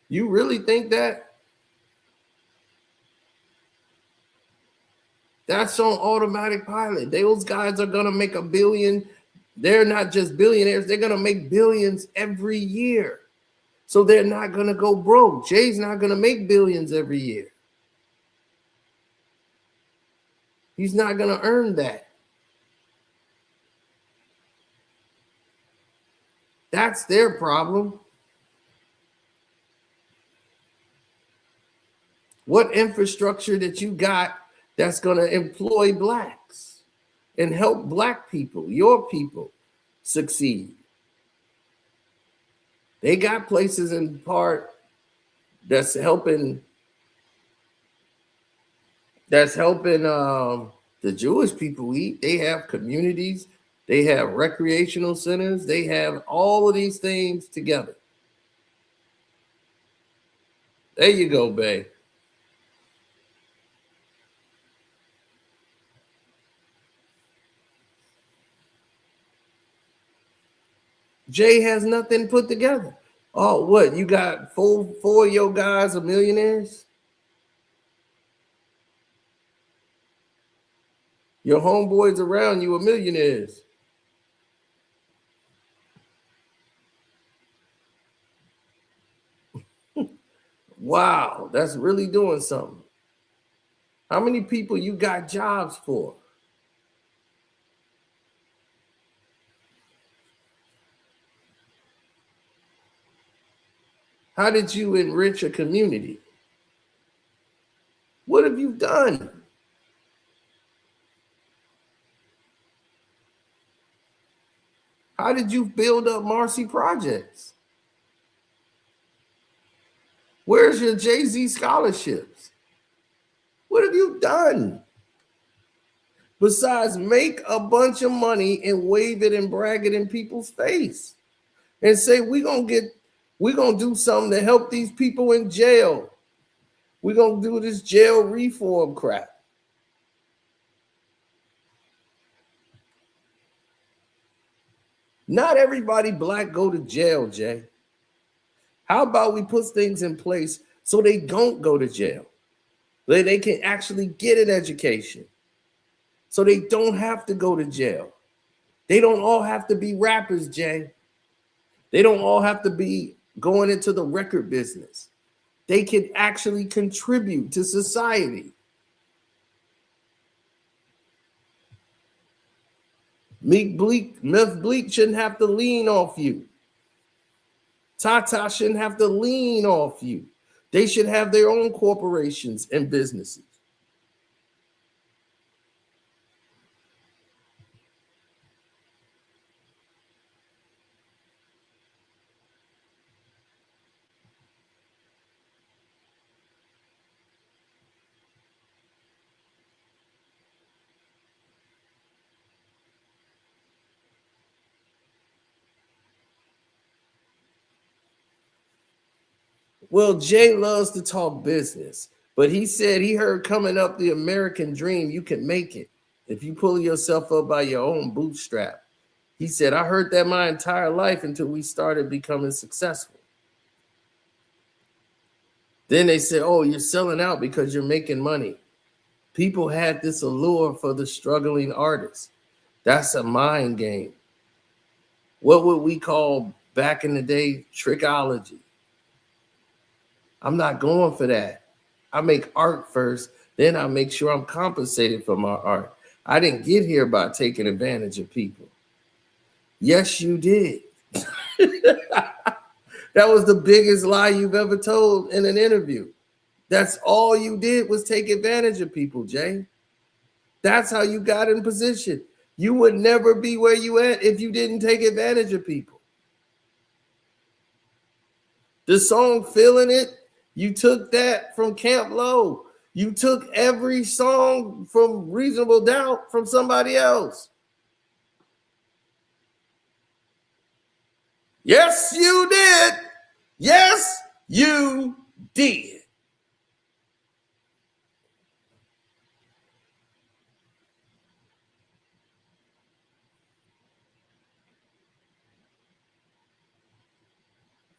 You really think that? That's on automatic pilot. Those guys are going to make $1 billion. They're not just billionaires. They're going to make billions every year. So they're not going to go broke. Jay's not going to make billions every year. He's not going to earn that. That's their problem. What infrastructure that you got that's going to employ blacks and help black people, your people, succeed? They got places in part that's helping the Jewish people eat. They have communities, they have recreational centers, they have all of these things together. There you go, babe. Jay has nothing put together. Oh, what? You got four of your guys are millionaires? Your homeboys around you are millionaires. Wow, that's really doing something. How many people you got jobs for? How did you enrich a community? What have you done? How did you build up Marcy Projects? Where's your Jay-Z scholarships? What have you done? Besides make a bunch of money and wave it and brag it in people's face and say, we're gonna do something to help these people in jail. We're gonna do this jail reform crap. Not everybody black go to jail, Jay. How about we put things in place so they don't go to jail? They can actually get an education. So they don't have to go to jail. They don't all have to be rappers, Jay. They don't all have to be going into the record business. They can actually contribute to society. Myth Bleak shouldn't have to lean off you. Tata shouldn't have to lean off you. They should have their own corporations and businesses. Well, Jay loves to talk business, but he said he heard coming up the American dream, you can make it if you pull yourself up by your own bootstrap. He said, I heard that my entire life until we started becoming successful. Then they said, oh, you're selling out because you're making money. People had this allure for the struggling artist. That's a mind game. What would we call back in the day trickology? I'm not going for that. I make art first, then I make sure I'm compensated for my art. I didn't get here by taking advantage of people. Yes, you did. That was the biggest lie you've ever told in an interview. That's all you did was take advantage of people, Jay. That's how you got in position. You would never be where you at if you didn't take advantage of people. The song Feeling It, you took that from Camp Low. You took every song from Reasonable Doubt from somebody else. Yes, you did. Yes, you did.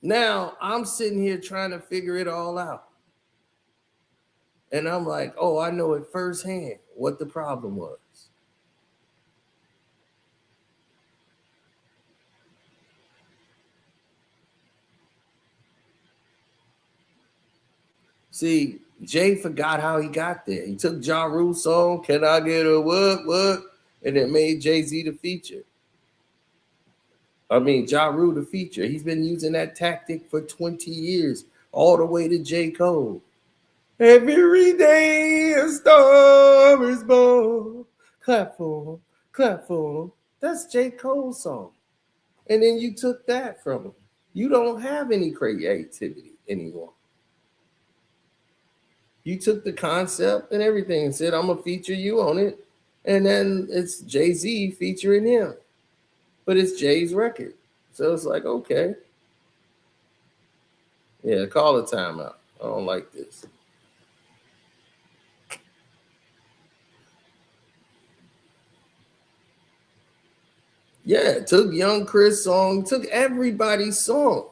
Now I'm sitting here trying to figure it all out. And I'm like, oh, I know it firsthand what the problem was. See, Jay forgot how he got there. He took Ja Rule's song, Can I Get a What? And it made Jay-Z the feature. Ja Rule the feature. He's been using that tactic for 20 years, all the way to J. Cole. Every day a star is born. Clap for him, clap for him. That's J. Cole's song. And then you took that from him. You don't have any creativity anymore. You took the concept and everything and said, I'm going to feature you on it. And then it's Jay-Z featuring him. But it's Jay's record. So it's like, okay. Yeah, call a timeout. I don't like this. Yeah, it took Young Chris' song, took everybody's song.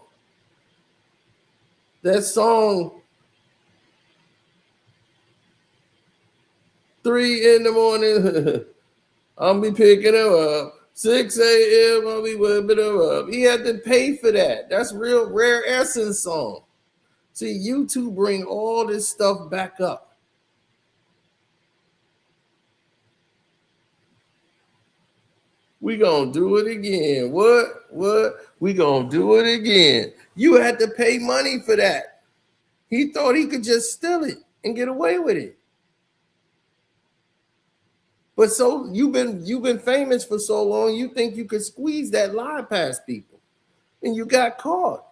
That song, 3 in the morning, I'll be picking her up. 6 a.m., I'll be whipping her up. He had to pay for that. That's real Rare Essence song. See, you two bring all this stuff back up. We gonna do it again. What? We gonna do it again. You had to pay money for that. He thought he could just steal it and get away with it. But so you've been famous for so long, you think you could squeeze that lie past people, and you got caught.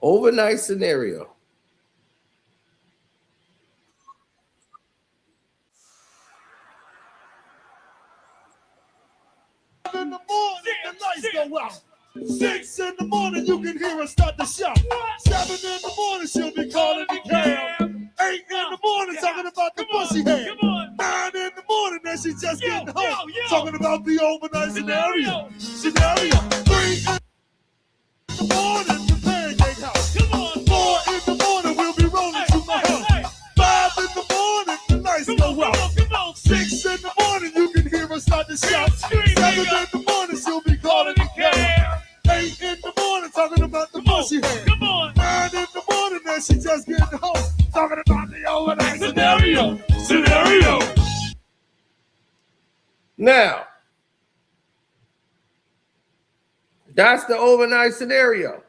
Overnight scenario. In the morning, the lights go out. 6 in the morning, you can hear her start to shout. 7 in the morning, she'll be calling the cab. 8 in the morning, talking about the pussy head. 9 in the morning, then she just getting home. Talking about the overnight scenario. 3 in the morning, the pancake house. 4 in the morning, we'll be rolling to my house. 5 in the morning, the lights go out. 6 in the morning, you can hear her start to shout. 7 in the morning, she'll be calling the cab. 8 in the morning, talking about the pussy head. 9 in the morning, then she just getting home. Talking about the overnight scenario. Now, that's the overnight scenario.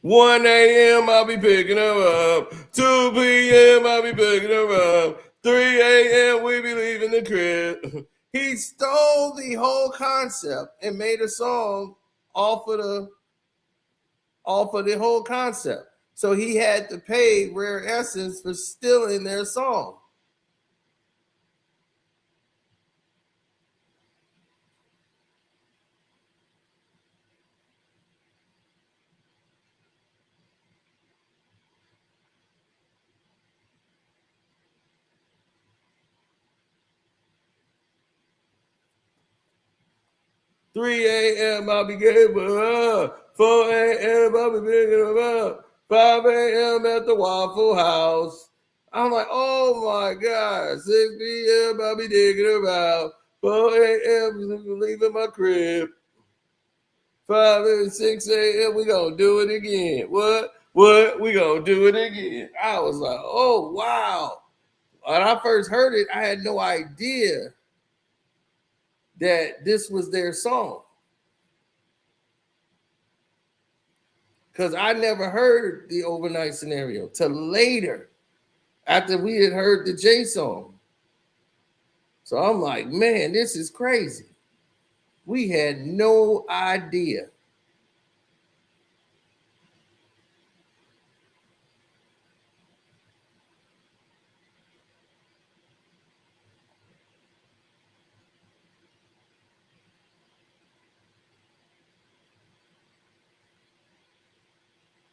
One a.m. I'll be picking her up. 2 p.m. I'll be picking her up. 3 a.m. we be leaving the crib. He stole the whole concept and made a song off of the whole concept. So he had to pay Rare Essence for stealing their song. Three a.m. I'll be getting her up. 4 a.m. I'll be picking her up. 5 a.m. at the Waffle House. I'm like, oh my God. 6 p.m. I'll be digging her out. 4 a.m. leaving my crib. 5 and 6 a.m. we gonna do it again. What? We gonna do it again. I was like, oh wow. When I first heard it, I had no idea that this was their song. Because I never heard the overnight scenario till later, after we had heard the J song. So I'm like, man, this is crazy. We had no idea.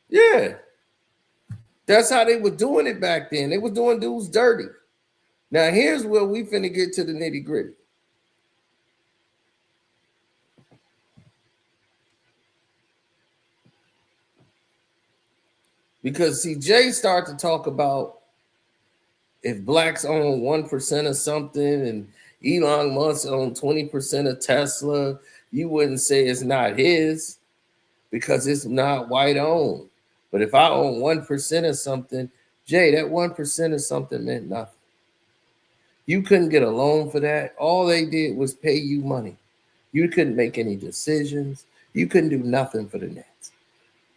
Yeah, Yeah. That's how they were doing it back then. They were doing dudes dirty. Now, here's where we finna get to the nitty gritty. Because see, Jay started to talk about if blacks own 1% of something and Elon Musk own 20% of Tesla, you wouldn't say it's not his because it's not white owned. But if I own 1% of something, Jay, that 1% of something meant nothing. You couldn't get a loan for that. All they did was pay you money. You couldn't make any decisions. You couldn't do nothing for the Nets.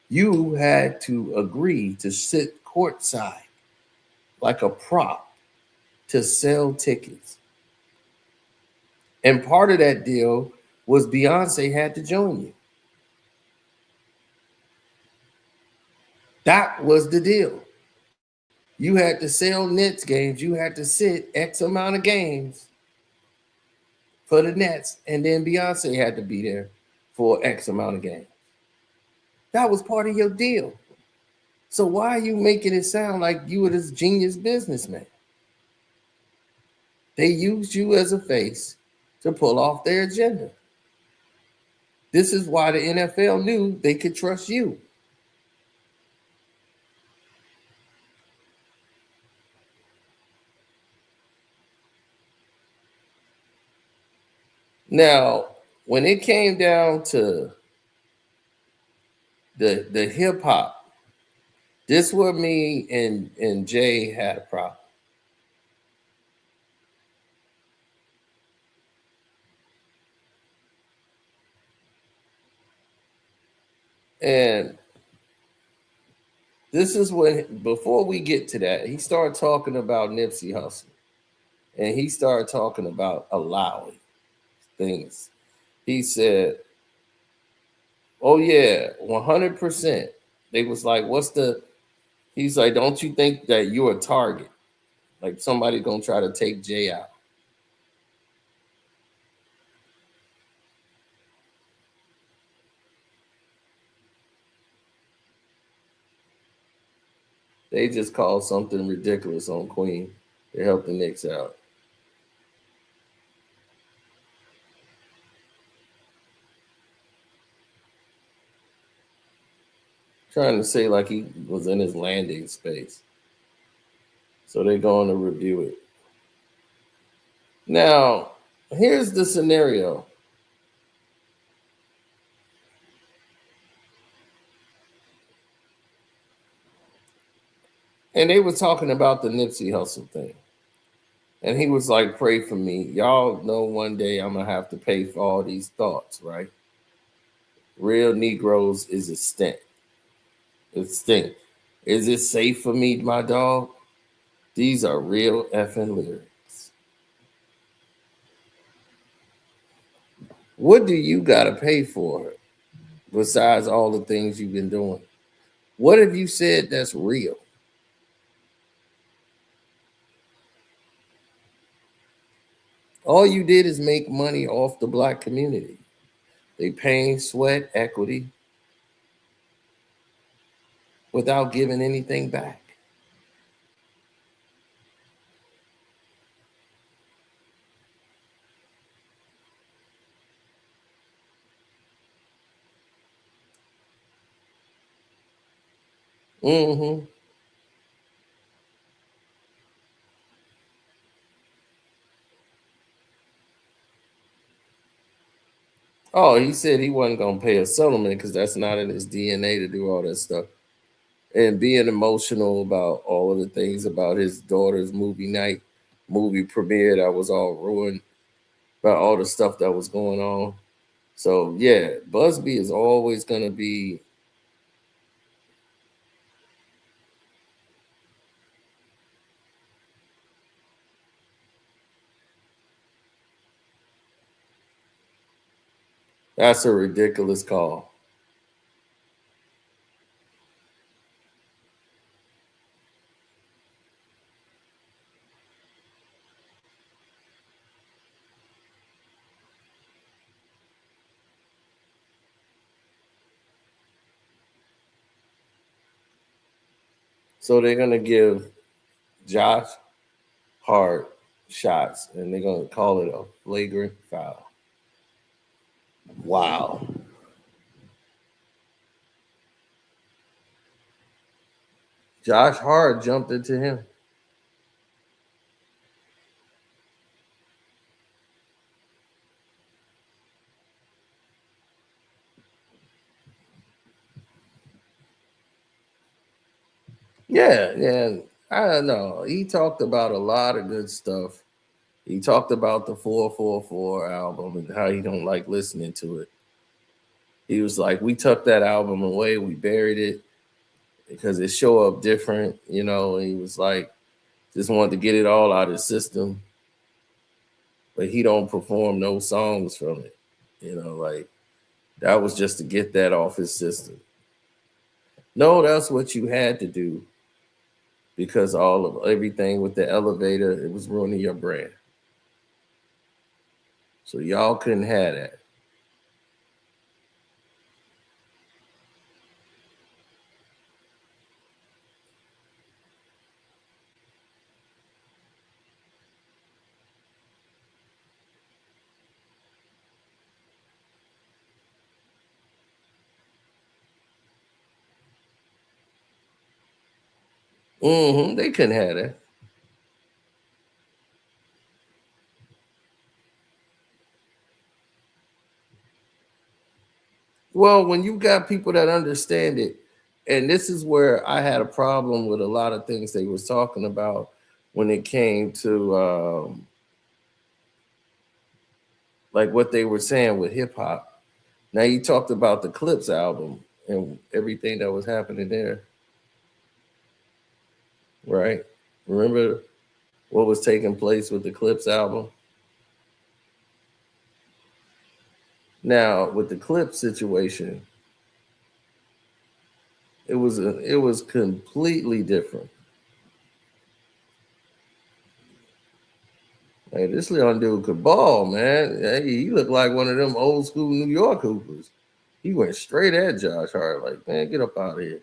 You had to agree to sit courtside like a prop to sell tickets. And part of that deal was Beyonce had to join you. That was the deal. You had to sell Nets games. You had to sit X amount of games for the Nets, and then Beyonce had to be there for X amount of games. That was part of your deal. So why are you making it sound like you were this genius businessman? They used you as a face to pull off their agenda. This is why the NFL knew they could trust you. Now, when it came down to the hip hop, this where me and Jay had a problem. And this is when, before we get to that, he started talking about Nipsey Hussle. And he started talking about allowing things. He said, oh yeah, 100%. They was like, what's the, he's like, don't you think that you're a target? Like somebody gonna try to take Jay out. They just called something ridiculous on Queen to help the Knicks out. Trying to say like he was in his landing space. So they're going to review it. Now, here's the scenario. And they were talking about the Nipsey Hussle thing. And he was like, pray for me. Y'all know one day I'm going to have to pay for all these thoughts, right? Real Negroes is extinct. Extinct. Is it safe for me, my dog? These are real effing lyrics. What do you got to pay for besides all the things you've been doing? What have you said that's real? All you did is make money off the black community. They pain, sweat, equity without giving anything back. Mm-hmm. Oh, he said he wasn't going to pay a settlement because that's not in his DNA to do all that stuff. And being emotional about all of the things about his daughter's movie premiere that was all ruined, about all the stuff that was going on. So, yeah, Busby is always going to be. That's a ridiculous call. So they're gonna give Josh Hart shots, and they're gonna call it a flagrant foul. Wow. Josh Hart jumped into him. Yeah. I don't know. He talked about a lot of good stuff. He talked about the 444 album and how he don't like listening to it. He was like, we took that album away, we buried it because it show up different, you know. And he was like, just wanted to get it all out of his system. But he don't perform no songs from it. You know, like that was just to get that off his system. No, that's what you had to do because all of everything with the elevator, it was ruining your brand. So y'all couldn't have that. They couldn't have that. Well, when you got people that understand it, and this is where I had a problem with a lot of things they was talking about when it came to like what they were saying with hip hop. Now you talked about the Clips album and everything that was happening there, right? Remember what was taking place with the Clips album? Now with the Clips situation, it was completely different. Hey, this little dude could ball, man. Hey, he looked like one of them old school New York hoopers. He went straight at Josh Hart, like, man, get up out of here.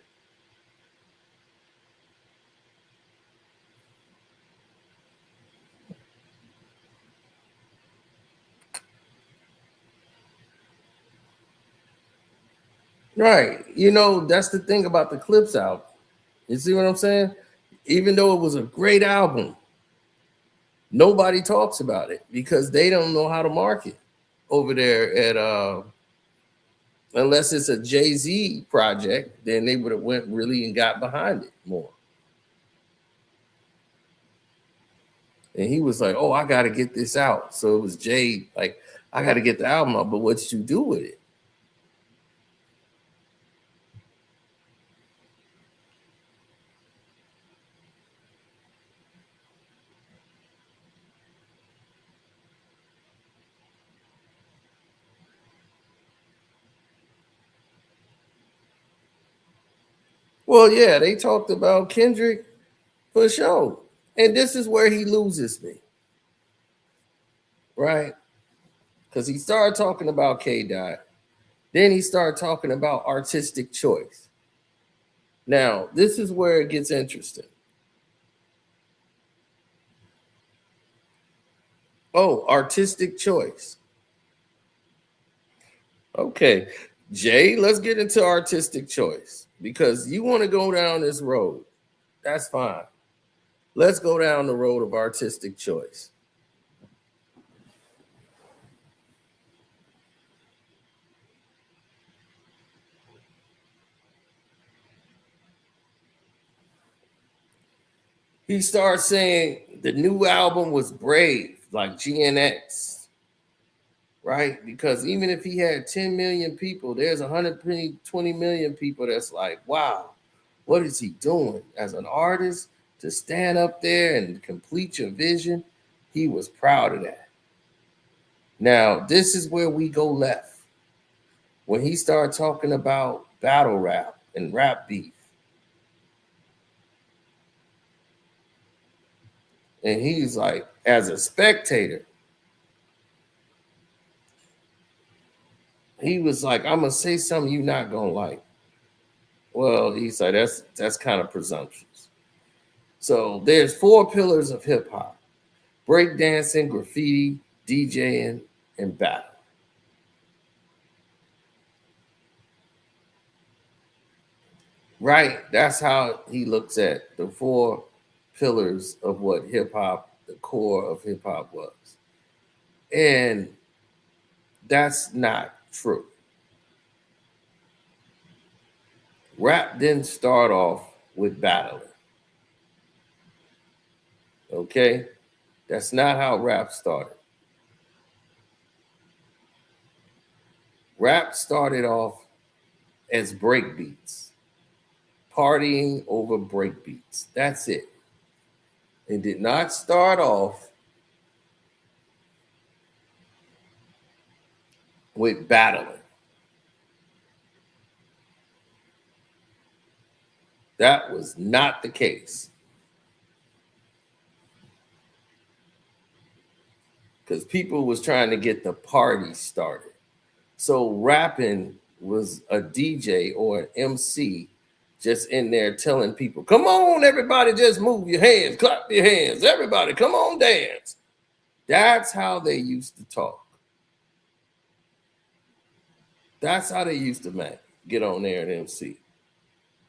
Right. You know, that's the thing about the Clips album. You see what I'm saying? Even though it was a great album, nobody talks about it because they don't know how to market over there at unless it's a Jay-Z project, then they would have went really and got behind it more. And he was like, oh, I got to get this out. So it was Jay, like, I got to get the album out, but what did you do with it? Well, yeah, they talked about Kendrick for sure. And this is where he loses me, right? Because he started talking about K Dot. Then he started talking about artistic choice. Now, this is where it gets interesting. Oh, artistic choice. Okay, Jay, let's get into artistic choice because you want to go down this road. That's fine. Let's go down the road of artistic choice. He starts saying the new album was brave, like GNX, right? Because even if he had 10 million people, there's 120 million people that's like, wow, what is he doing as an artist to stand up there and complete your vision? He was proud of that. Now, this is where we go left. When he started talking about battle rap and rap beef, and he's like, as a spectator, he was like, I'm gonna say something you're not gonna like. Well, he said that's kind of presumptuous. So there's 4 pillars of hip hop: breakdancing, graffiti, DJing, and battle. Right? That's how he looks at the 4 pillars of what hip hop, the core of hip hop was. And that's not true. Rap didn't start off with battling. Okay? That's not how rap started. Rap started off as breakbeats, partying over breakbeats. That's it. It did not start off with battling. That was not the case. Because people was trying to get the party started. So rapping was a DJ or an MC just in there telling people, come on, everybody, just move your hands, clap your hands, everybody, come on, dance. That's how they used to talk. That's how they used to get on there and MC.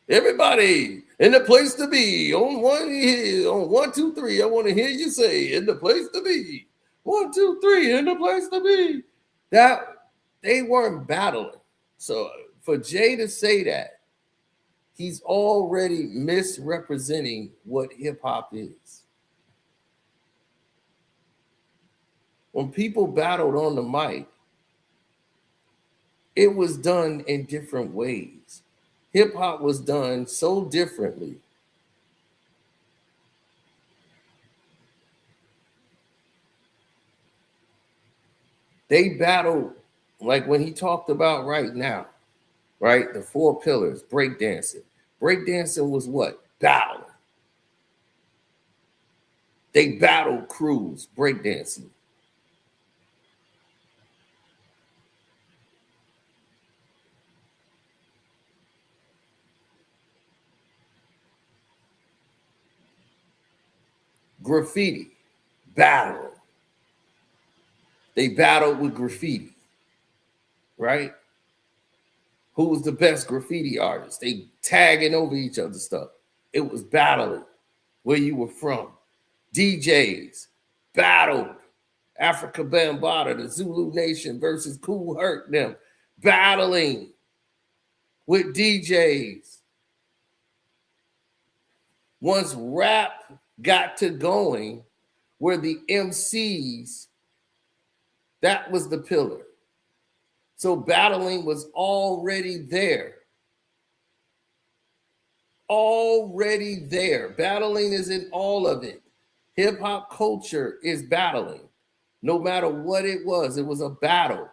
Everybody in the place to be on 1, 2, 3. I want to hear you say in the place to be. 1, 2, 3 in the place to be. That they weren't battling. So for Jay to say that, he's already misrepresenting what hip hop is. When people battled on the mic, it was done in different ways. Hip hop was done so differently. They battled like when he talked about right now, right? The 4 pillars, breakdancing. Breakdancing was what? Battling. They battled crews, breakdancing. Graffiti, battling. They battled with graffiti, right? Who was the best graffiti artist? They tagging over each other's stuff. It was battling where you were from. DJs battled. Africa Bambaataa, the Zulu Nation versus Kool Herc, them battling with DJs. Once rap got to going, where the MCs, that was the pillar. So battling was already there. Already there. Battling is in all of it. Hip hop culture is battling. No matter what it was a battle.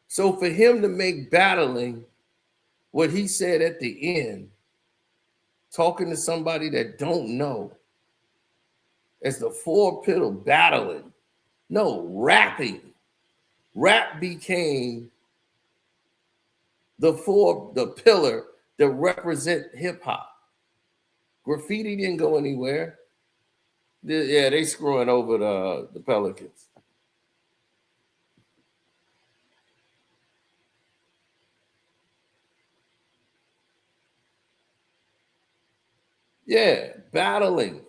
So for him to make battling what he said at the end, talking to somebody that don't know, as the 4 pillar battling, no, rapping. Rap became the pillar that represent hip hop. Graffiti didn't go anywhere. Yeah, they screwing over the Pelicans. Yeah, battling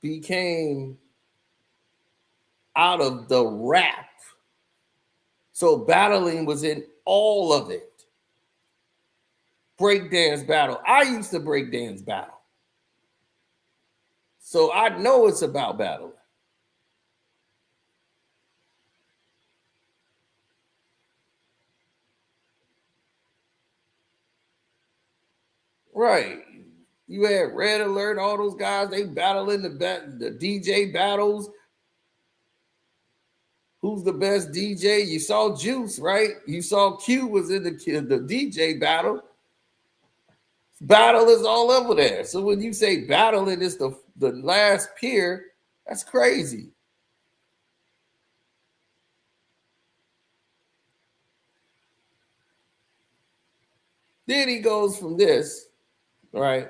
became out of the rap. So battling was in all of it. Breakdance battle. I used to breakdance battle. So I know it's about battling. Right. You had Red Alert, all those guys, they battle in the DJ battles. Who's the best DJ? You saw Juice, right? You saw Q was in the DJ battle. Battle is all over there. So when you say battling is the last peer, that's crazy. Then he goes from this, right,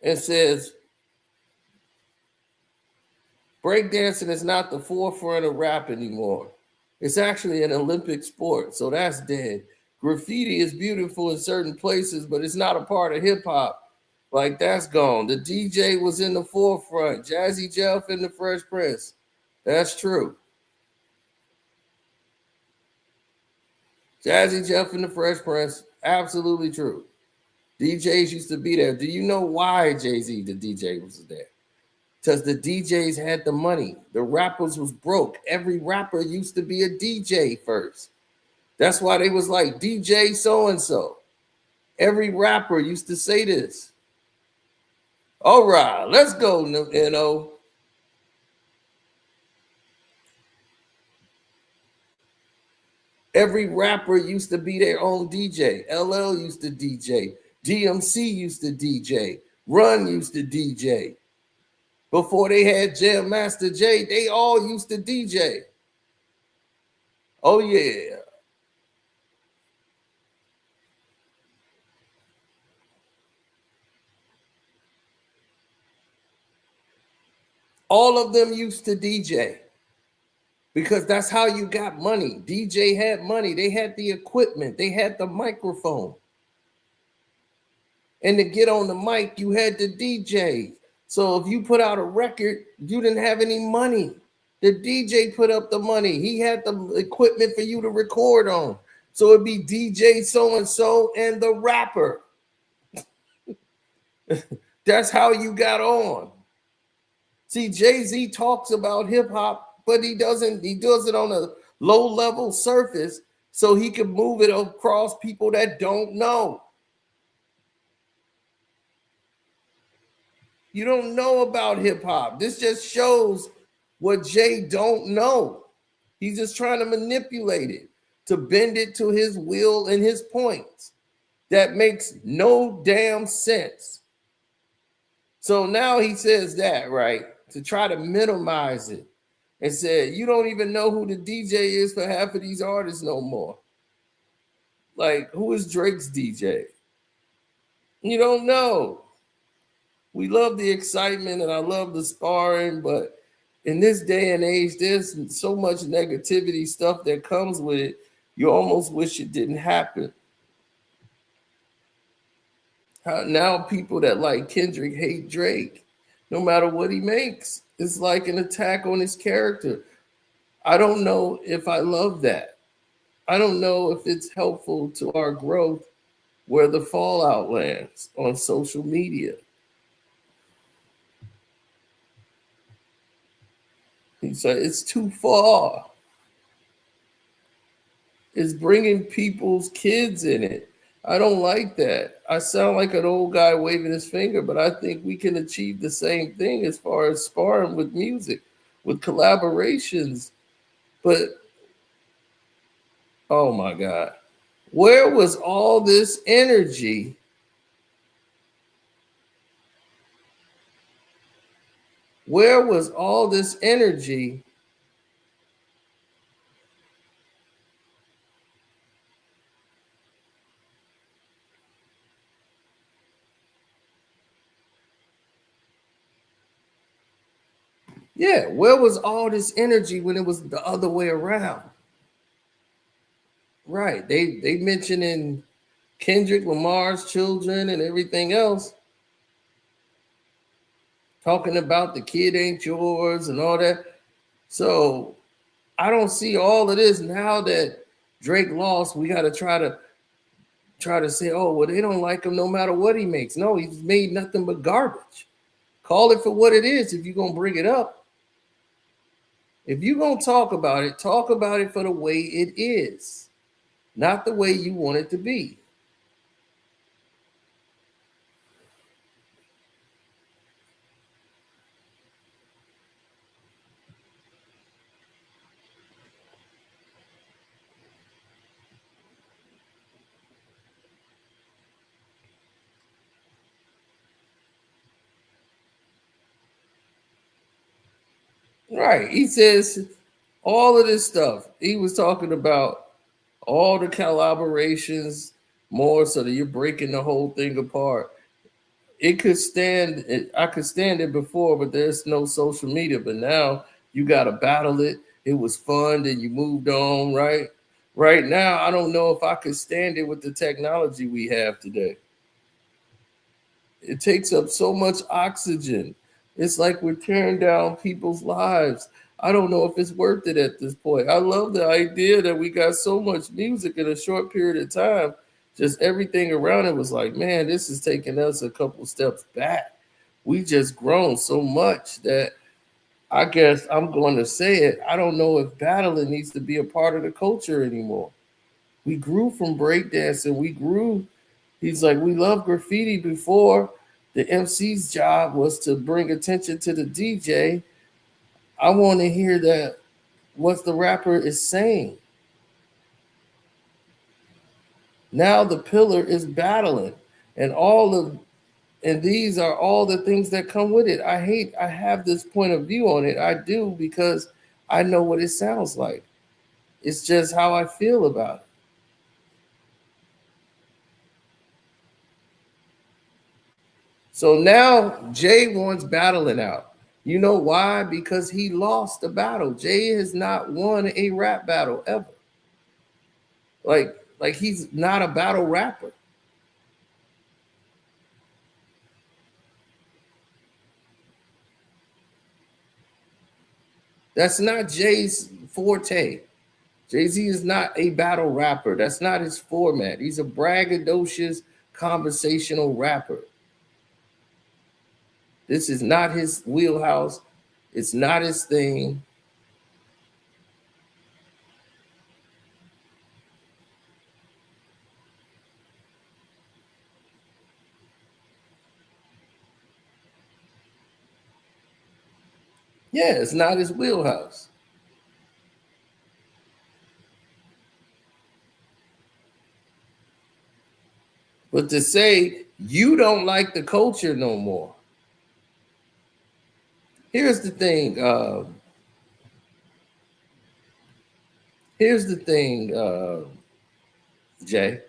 and says, breakdancing is not the forefront of rap anymore. It's actually an Olympic sport, so that's dead. Graffiti is beautiful in certain places, but it's not a part of hip hop. Like, that's gone. The DJ was in the forefront. Jazzy Jeff and the Fresh Prince. That's true. Jazzy Jeff and the Fresh Prince, absolutely true. DJs used to be there. Do you know why Jay-Z, the DJ, was there? Because the DJs had the money. The rappers was broke. Every rapper used to be a DJ first. That's why they was like DJ so-and-so. Every rapper used to say this. All right, let's go, you know. Every rapper used to be their own DJ. LL used to DJ. DMC used to DJ. Run used to DJ. Before they had Jam Master Jay, they all used to DJ. Oh, yeah. All of them used to DJ because that's how you got money. DJ had money. They had the equipment. They had the microphone. And to get on the mic, you had to DJ. So if you put out a record, you didn't have any money. The DJ put up the money. He had the equipment for you to record on. So it'd be DJ so-and-so and the rapper. That's how you got on. See, Jay-Z talks about hip-hop, but he does it on a low-level surface so he can move it across people that don't know. You don't know about hip-hop. This just shows what Jay don't know. He's just trying to manipulate it, to bend it to his will and his points. That makes no damn sense. So now he says that, right, to try to minimize it and said, you don't even know who the DJ is for half of these artists no more. Like, who is Drake's DJ? You don't know. We love the excitement and I love the sparring, but in this day and age, there's so much negativity stuff that comes with it. You almost wish it didn't happen. Now people that like Kendrick hate Drake, no matter what he makes. It's like an attack on his character. I don't know if I love that. I don't know if it's helpful to our growth where the fallout lands on social media. He said it's too far. It's bringing people's kids in it. I don't like that. I sound like an old guy waving his finger, but I think we can achieve the same thing as far as sparring with music, with collaborations. But, oh my God, where was all this energy? Where was all this energy Yeah, where was all this energy when it was the other way around? Right. They mentioning Kendrick Lamar's children and everything else, talking about the kid ain't yours and all that. So I don't see all of this now that Drake lost. We got to try to say, oh, well, they don't like him no matter what he makes. No, he's made nothing but garbage. Call it for what it is if you're going to bring it up. If you're going to talk about it for the way it is, not the way you want it to be. Right. He says all of this stuff. He was talking about all the collaborations more so that you're breaking the whole thing apart. It could stand it, I could stand it before, but there's no social media. But now you gotta battle it. It was fun, then you moved on, right? Right now, I don't know if I could stand it with the technology we have today. It takes up so much oxygen. It's like we're tearing down people's lives. I don't know if it's worth it at this point. I love the idea that we got so much music in a short period of time. Just everything around it was like, man, this is taking us a couple steps back. We just grown so much that I guess I'm going to say it. I don't know if battling needs to be a part of the culture anymore. We grew from breakdancing. We grew. He's like, we loved graffiti before. The MC's job was to bring attention to the DJ. I want to hear that what the rapper is saying. Now the pillar is battling, and these are all the things that come with it. I have this point of view on it. I do because I know what it sounds like. It's just how I feel about it. So now Jay wants battling out. You know why? Because he lost the battle. Jay has not won a rap battle ever. Like he's not a battle rapper. That's not Jay's forte. Jay-Z is not a battle rapper. That's not his format. He's a braggadocious conversational rapper. This is not his wheelhouse. It's not his thing. Yeah, it's not his wheelhouse. But to say you don't like the culture no more. Here's the thing. Jay.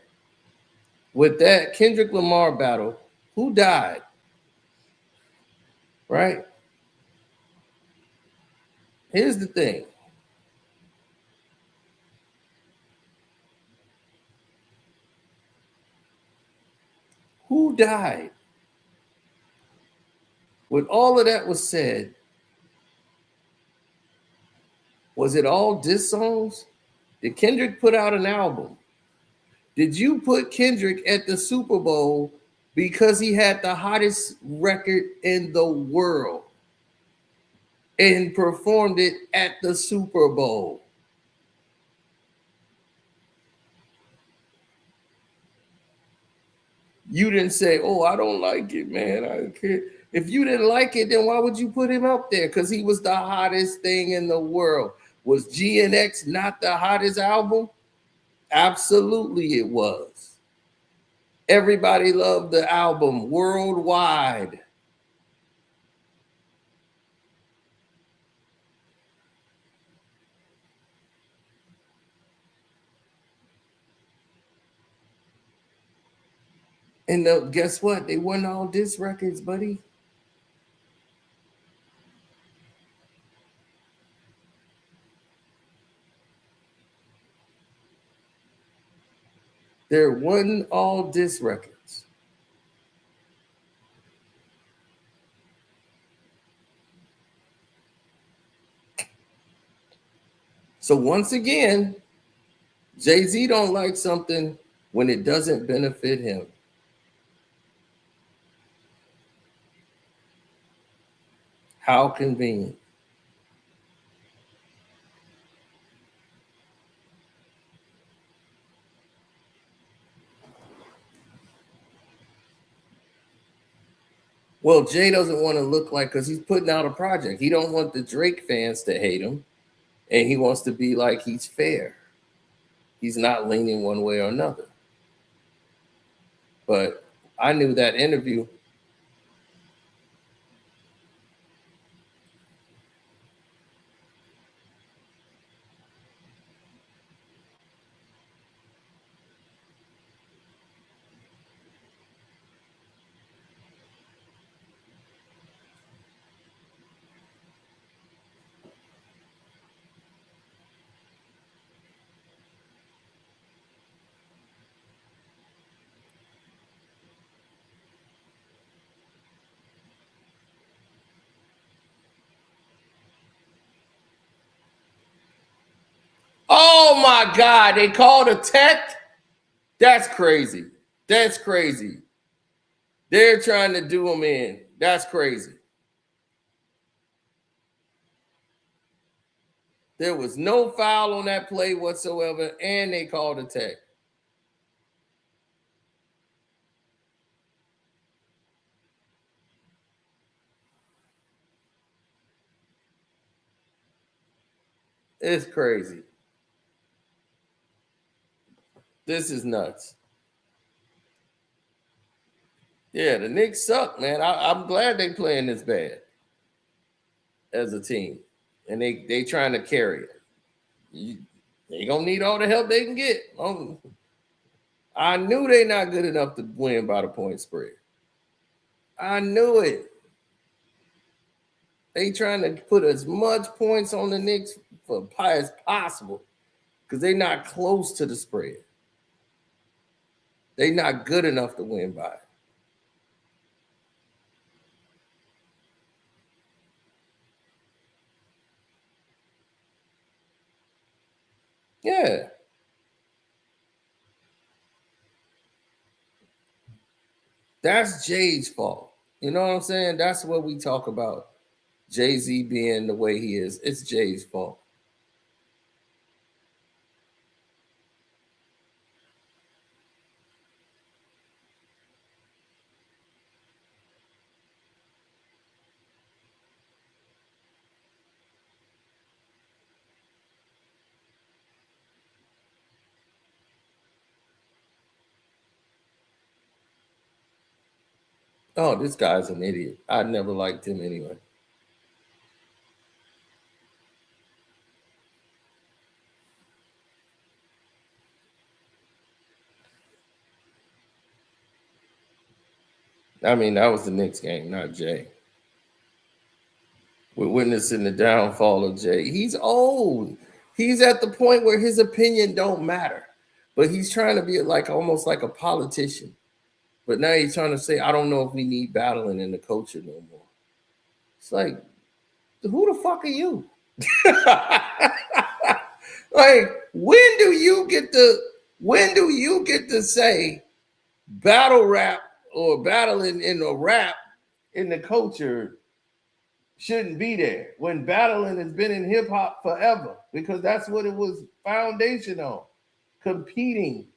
With that Kendrick Lamar battle, who died? Right? Here's the thing. Who died? When all of that was said, was it all diss songs? Did Kendrick put out an album? Did you put Kendrick at the Super Bowl because he had the hottest record in the world and performed it at the Super Bowl? You didn't say, "Oh, I don't like it, man. I can't." If you didn't like it, then why would you put him up there? Because he was the hottest thing in the world. Was GNX not the hottest album? Absolutely, it was. Everybody loved the album worldwide. And guess what? They won all diss records, buddy. There won all diss records. So once again, Jay-Z don't like something when it doesn't benefit him. How convenient. Well, Jay doesn't want to look like, because he's putting out a project. He don't want the Drake fans to hate him, and he wants to be like he's fair. He's not leaning one way or another. But I knew that interview. my God, they called a tech? That's crazy. That's crazy. They're trying to do him in. That's crazy. There was no foul on that play whatsoever, and they called a tech. It's crazy. This is nuts. Yeah, the Knicks suck, man. I'm glad they playing this bad as a team. And they trying to carry it. They gonna need all the help they can get. I knew they not good enough to win by the point spread. I knew it. They trying to put as much points on the Knicks as possible because they're not close to the spread. They're not good enough to win by it. Yeah. That's Jay's fault. You know what I'm saying? That's what we talk about. Jay-Z being the way he is. It's Jay's fault. Oh, this guy's an idiot. I never liked him anyway. I mean, that was the Knicks game, not Jay. We're witnessing the downfall of Jay. He's old. He's at the point where his opinion don't matter. But he's trying to be like almost like a politician. But now he's trying to say, I don't know if we need battling in the culture no more. It's like, who the fuck are you? Like, when do you get to say battle rap or battling in a rap in the culture shouldn't be there when battling has been in hip hop forever? Because that's what it was foundation on, competing.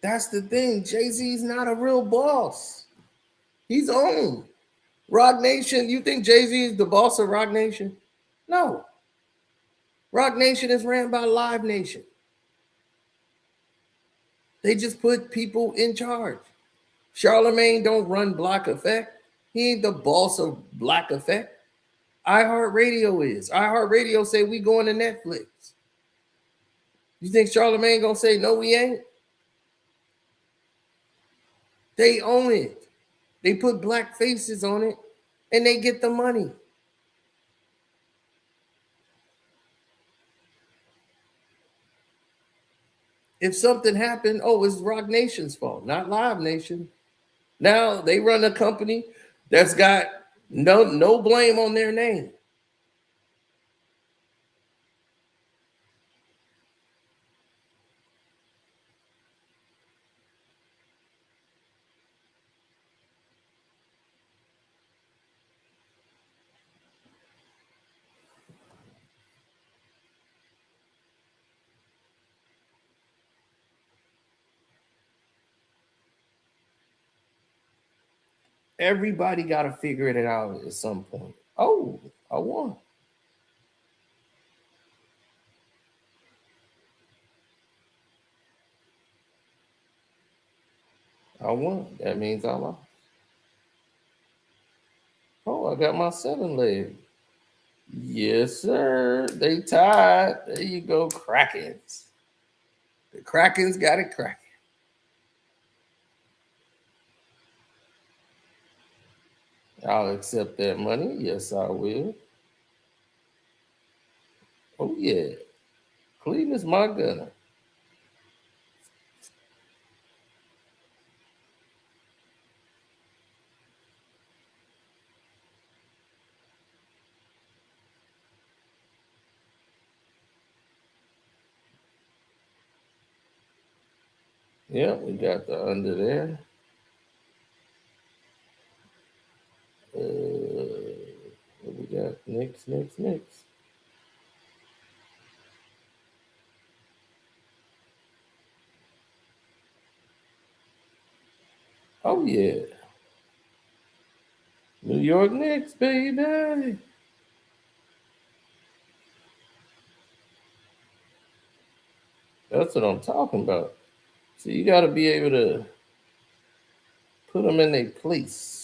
That's the thing. Jay-Z's not a real boss. He's owned. Rock Nation, you think Jay-Z is the boss of Rock Nation? No. Rock Nation is ran by Live Nation. They just put people in charge. Charlemagne don't run Black Effect. He ain't the boss of Black Effect. iHeartRadio is. iHeartRadio say we going to Netflix. You think Charlemagne gonna say no, we ain't? They own it. They put black faces on it, and they get the money. If something happened, oh, it's Rock Nation's fault, not Live Nation. Now they run a company that's got no blame on their name. Everybody got to figure it out at some point. Oh, I won. I won. That means I lost. Oh, I got my 7 leg. Yes, sir. They tied. There you go, Krakens. The Krakens got it cracking. I'll accept that money. Yes, I will. Oh yeah, clean as my gunner. Yeah, we got the under there. What we got? Next. Oh yeah, New York Knicks, baby. That's what I'm talking about. So you got to be able to put them in their place.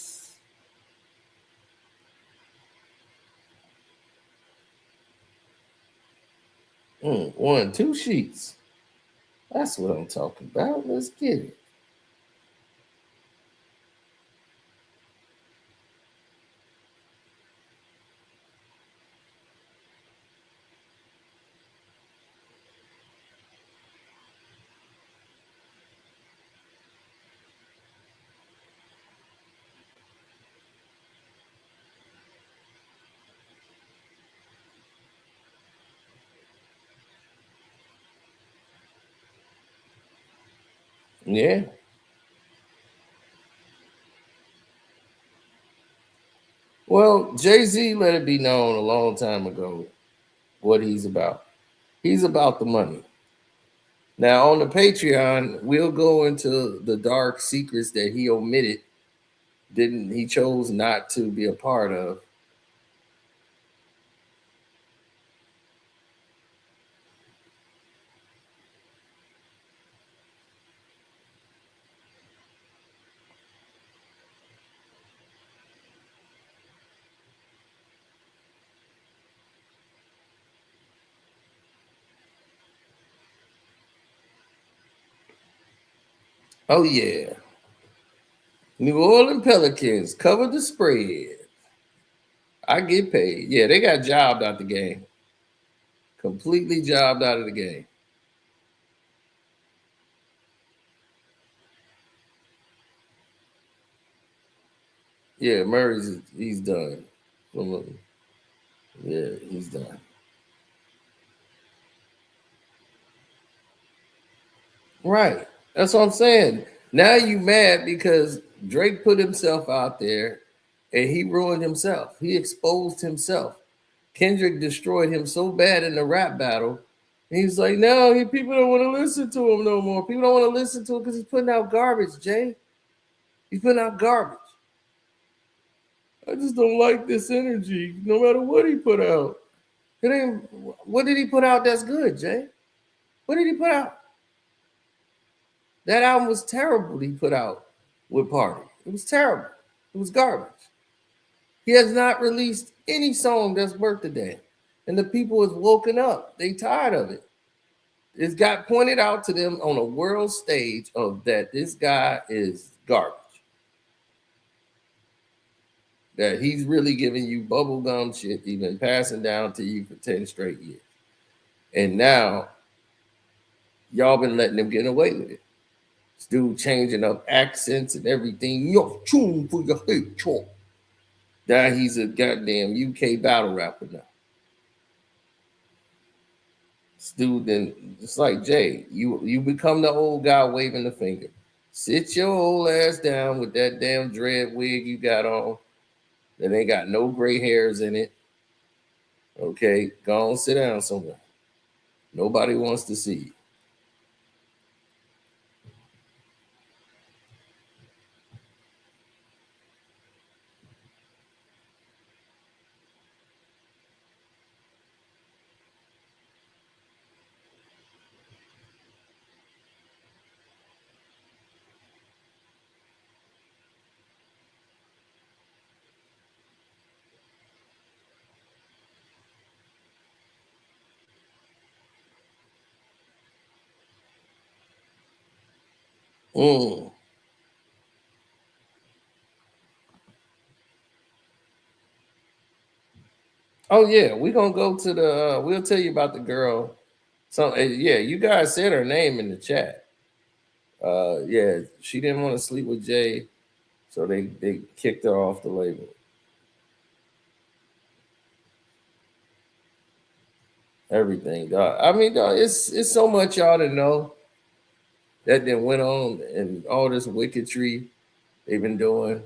One, two sheets. That's what I'm talking about. Let's get it. Yeah. Well, Jay-Z let it be known a long time ago what he's about. He's about the money. Now on the Patreon, we'll go into the dark secrets that he omitted, didn't he chose not to be a part of. Oh yeah. New Orleans Pelicans cover the spread. I get paid. Yeah, they got jobbed out the game. Completely jobbed out of the game. Yeah, he's done. Yeah, he's done. Right. That's what I'm saying. Now you mad because Drake put himself out there and he ruined himself. He exposed himself. Kendrick destroyed him so bad in the rap battle. He's like, no, people don't want to listen to him no more. People don't want to listen to him because he's putting out garbage, Jay. He's putting out garbage. I just don't like this energy, no matter what he put out. It ain't. What did he put out that's good, Jay? What did he put out? That album was terrible. He put out with Party. It was terrible. It was garbage. He has not released any song that's worth a damn, and the people has woken up. They tired of it. It's got pointed out to them on a world stage of that this guy is garbage. That he's really giving you bubblegum shit, he's been passing down to you for 10 straight years. And now y'all been letting him get away with it. This dude changing up accents and everything. Yo, tune for your hate talk. Now he's a goddamn UK battle rapper now. This dude then it's like Jay, you become the old guy waving the finger. Sit your old ass down with that damn dread wig you got on that ain't got no gray hairs in it. Okay, go on, sit down somewhere. Nobody wants to see you. Mm. Oh yeah, we're gonna go to the. We'll tell you about the girl. So yeah, you guys said her name in the chat. Yeah, she didn't want to sleep with Jay, so they kicked her off the label. Everything, dog. I mean, dog, it's so much y'all to know that then went on and all this wicketry they've been doing.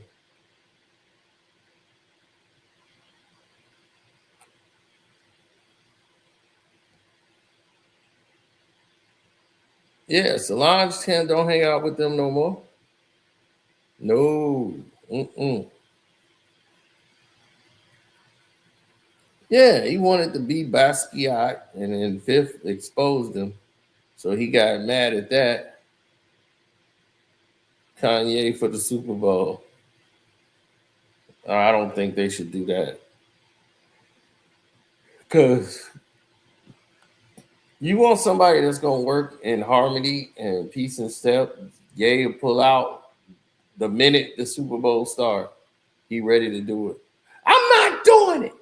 Yeah, Solange don't hang out with them no more. No. Mm-mm. Yeah, he wanted to be Basquiat, and then Fifth exposed him. So he got mad at that. Kanye for the Super Bowl. I don't think they should do that. Because you want somebody that's going to work in harmony and peace and step. Ye will pull out the minute the Super Bowl starts. He ready to do it. I'm not doing it.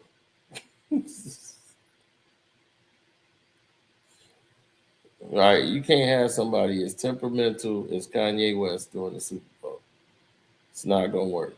Right? You can't have somebody as temperamental as Kanye West during the Super Bowl. It's not going to work.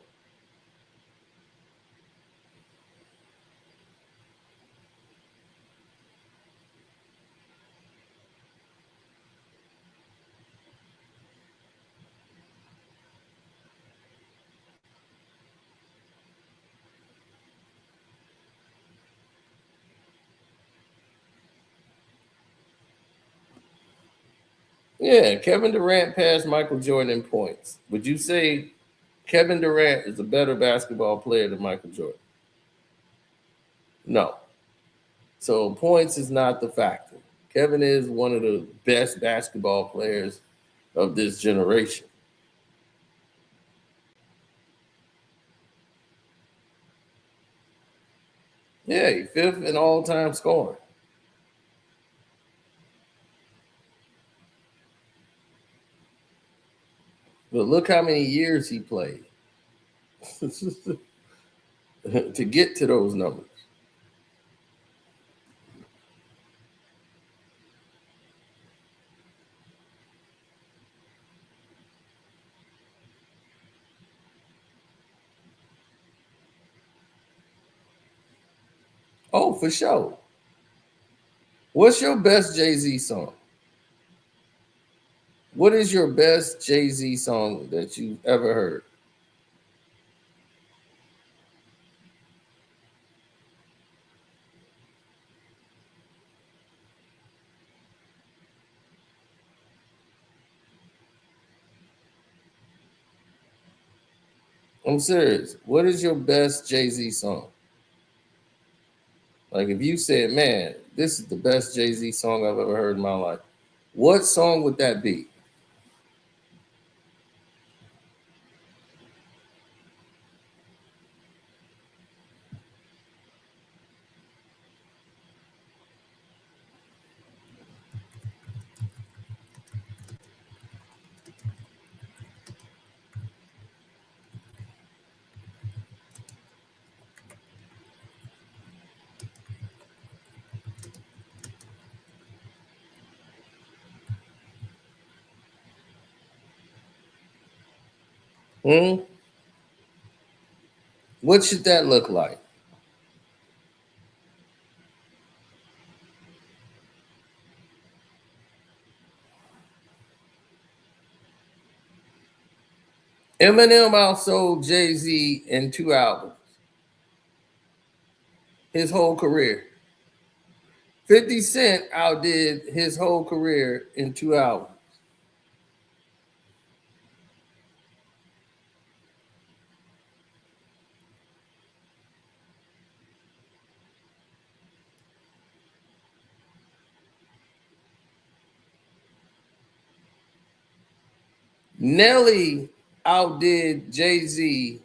Yeah, Kevin Durant passed Michael Jordan in points. Would you say Kevin Durant is a better basketball player than Michael Jordan? No. So points is not the factor. Kevin is one of the best basketball players of this generation. Yeah, he's fifth in all-time scoring. But look how many years he played to get to those numbers. Oh, for sure. What's your best Jay-Z song? What is your best Jay-Z song that you've ever heard? I'm serious. What is your best Jay-Z song? Like if you said, man, this is the best Jay-Z song I've ever heard in my life, what song would that be? Hmm? What should that look like? Eminem outsold Jay-Z in 2 albums, his whole career. 50 Cent outdid his whole career in 2 albums. Nelly outdid Jay-Z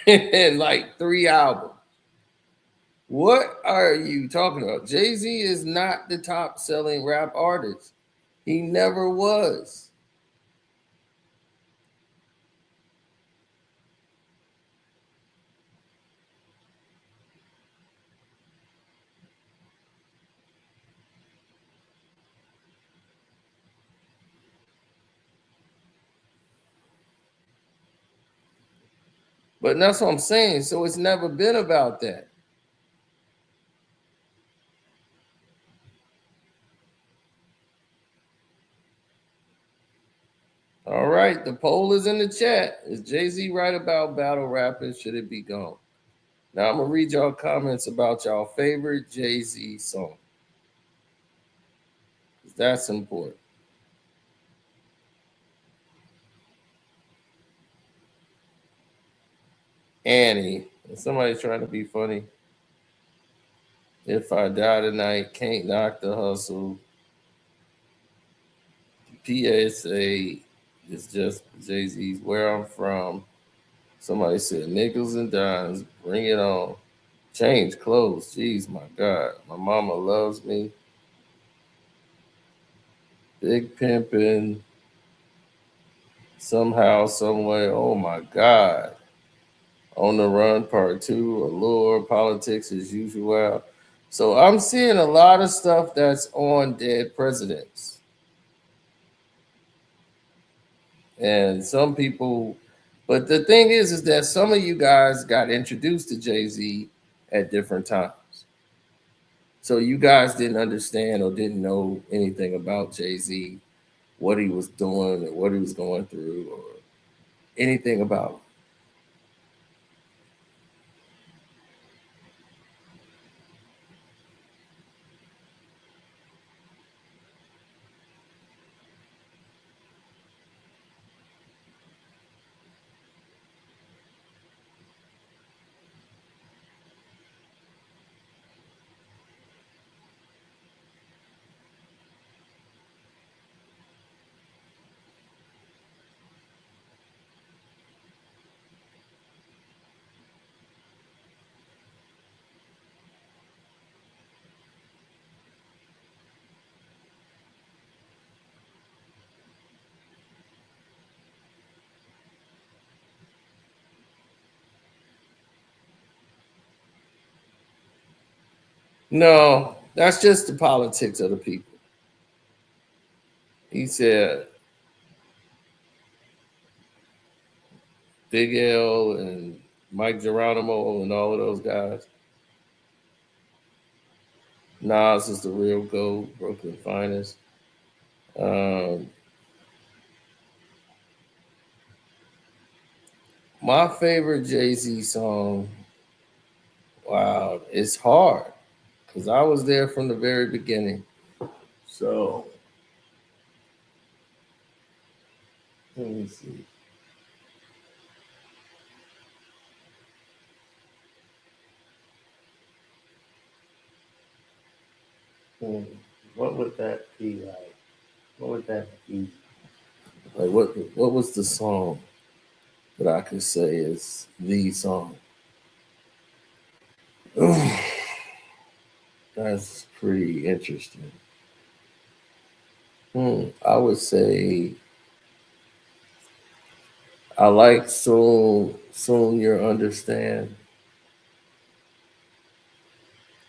in like 3 albums. What are you talking about? Jay-Z is not the top selling rap artist. He never was. But that's what I'm saying. So it's never been about that. All right, the poll is in the chat. Is Jay-Z right about battle rapping? Should it be gone? Now I'm gonna read y'all comments about y'all favorite Jay-Z song. That's important. Annie, somebody's trying to be funny. If I die tonight, can't knock the hustle. PSA is just Jay-Z's Where I'm From. Somebody said nickels and dimes, bring it on. Change clothes. Jeez, my God. My mama loves me. Big pimpin'. Somehow, someway. Oh my God. On the Run Part 2, Allure, Politics as Usual. So I'm seeing a lot of stuff that's on dead presidents. And some people, but the thing is that some of you guys got introduced to Jay-Z at different times. So you guys didn't understand or didn't know anything about Jay-Z, what he was doing or what he was going through or anything about him. No, that's just the politics of the people. He said Big L and Mike Geronimo and all of those guys. Nas is the real GOAT, Brooklyn finest. My favorite Jay-Z song, wow, it's hard because I was there from the very beginning. So let me see. What would that be like? What would that be? Like what was the song that I could say is the song? That's pretty interesting. I would say I like Soon You'll Understand.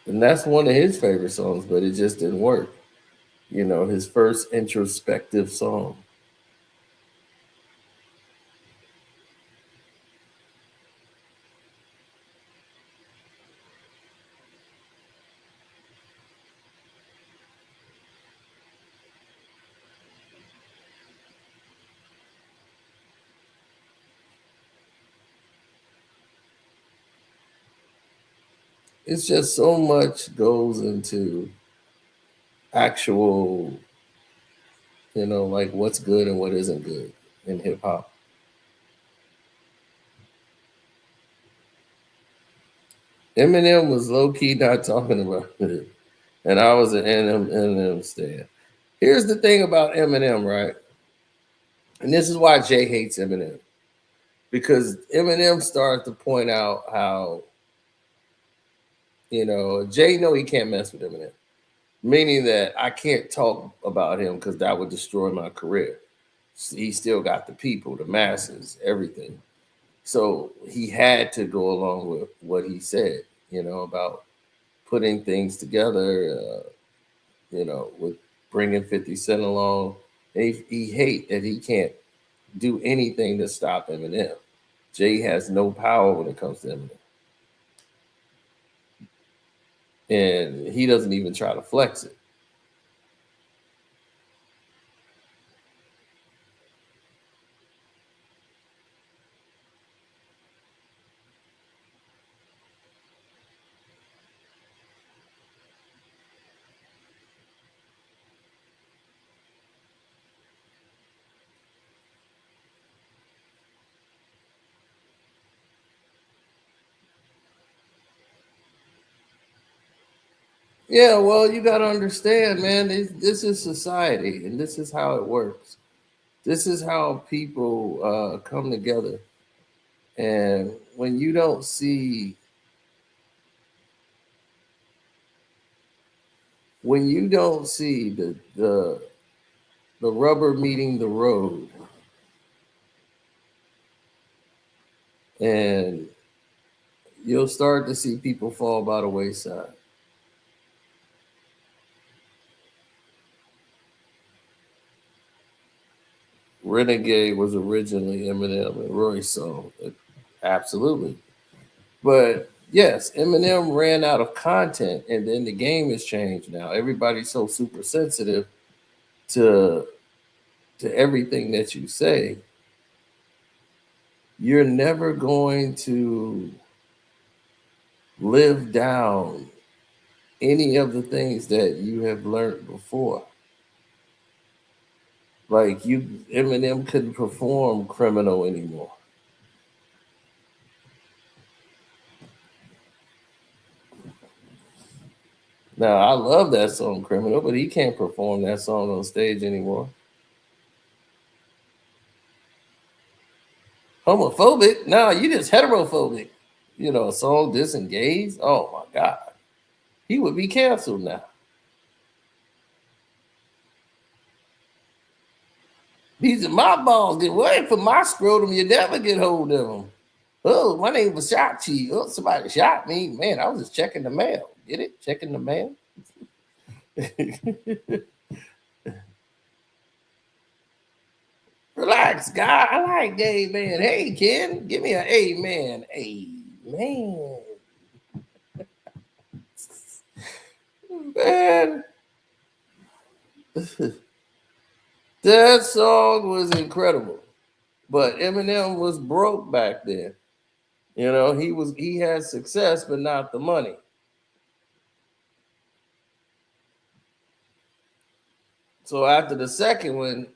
And that's one of his favorite songs, but it just didn't work. You know, his first introspective song. It's just so much goes into actual, like what's good and what isn't good in hip hop. Eminem was low key not talking about it, and I was an Eminem stan. Here's the thing about Eminem, right? And this is why Jay hates Eminem, because Eminem started to point out how, Jay know he can't mess with Eminem, meaning that I can't talk about him because that would destroy my career. He still got the people, the masses, everything. So he had to go along with what he said, about putting things together, with bringing 50 Cent along. And he hate that he can't do anything to stop Eminem. Jay has no power when it comes to Eminem. And he doesn't even try to flex it. Yeah, well, you got to understand, man, this is society and this is how it works. This is how people come together. And when you don't see the rubber meeting the road, and you'll start to see people fall by the wayside. Renegade was originally Eminem and Roy's song. Absolutely. But yes, Eminem ran out of content, and then the game has changed now. Everybody's so super sensitive to everything that you say. You're never going to live down any of the things that you have learned before. Like Eminem couldn't perform Criminal anymore. Now, I love that song, Criminal, but he can't perform that song on stage anymore. Homophobic? No, you just heterophobic. You know, a song Disengaged? Oh, my God. He would be canceled now. These are my balls. Get away from my scrotum. You never get hold of them. Oh, my name was Shachi. Oh, somebody shot me. Man, I was just checking the mail. Get it? Checking the mail? Relax, guy. I like amen. Hey, Ken, give me an amen. Amen. Man. That song was incredible. But Eminem was broke back then. You know, he had success, but not the money. So after the second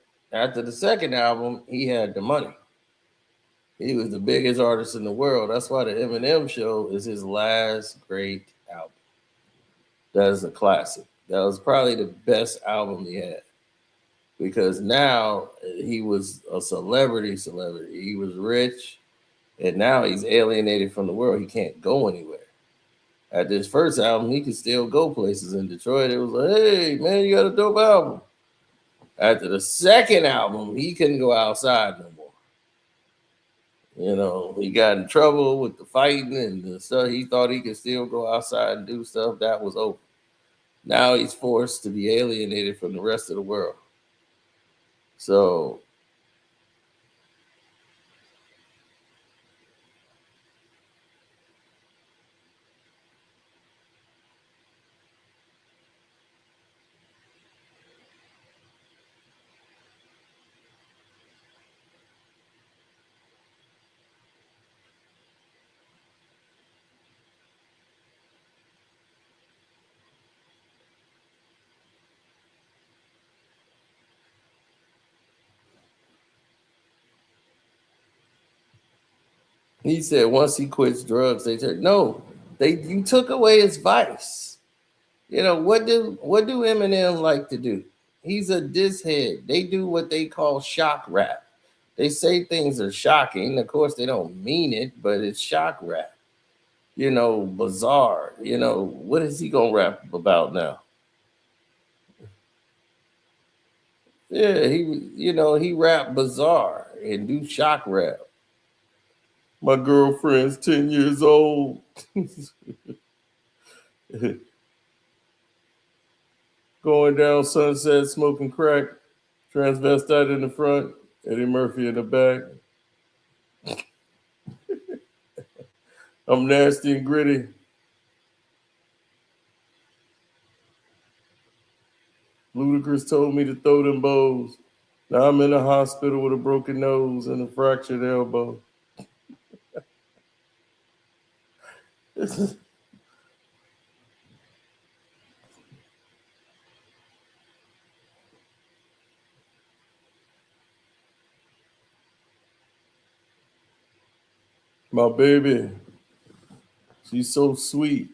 album, he had the money. He was the biggest artist in the world. That's why the Eminem Show is his last great album. That is a classic. That was probably the best album he had. Because now he was a celebrity. He was rich. And now he's alienated from the world. He can't go anywhere. At this first album, he could still go places in Detroit. It was like, hey, man, you got a dope album. After the second album, he couldn't go outside no more. You know, he got in trouble with the fighting and the stuff. He thought he could still go outside and do stuff. That was over. Now he's forced to be alienated from the rest of the world. So he said once he quits drugs, you took away his vice. You know, what do Eminem like to do? He's a diss head. They do what they call shock rap. They say things are shocking. Of course, they don't mean it, but it's shock rap. You know, bizarre. You know, what is he gonna rap about now? Yeah, he rap bizarre and do shock rap. My girlfriend's 10 years old. Going down Sunset, smoking crack, transvestite in the front, Eddie Murphy in the back. I'm nasty and gritty. Ludacris told me to throw them bows. Now I'm in the hospital with a broken nose and a fractured elbow. My baby, she's so sweet.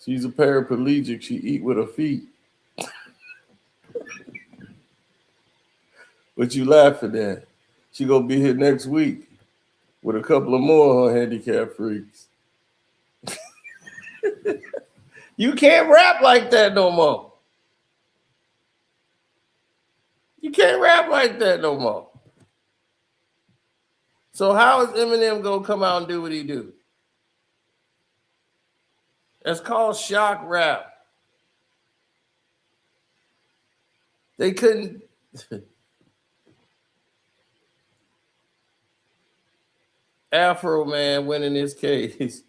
She's a paraplegic. She eat with her feet. What you laughing at? She gonna be here next week with a couple of more handicap freaks. You can't rap like that no more. You can't rap like that no more. So how is Eminem gonna come out and do what he do? It's called shock rap. They couldn't. Afro Man winning this case.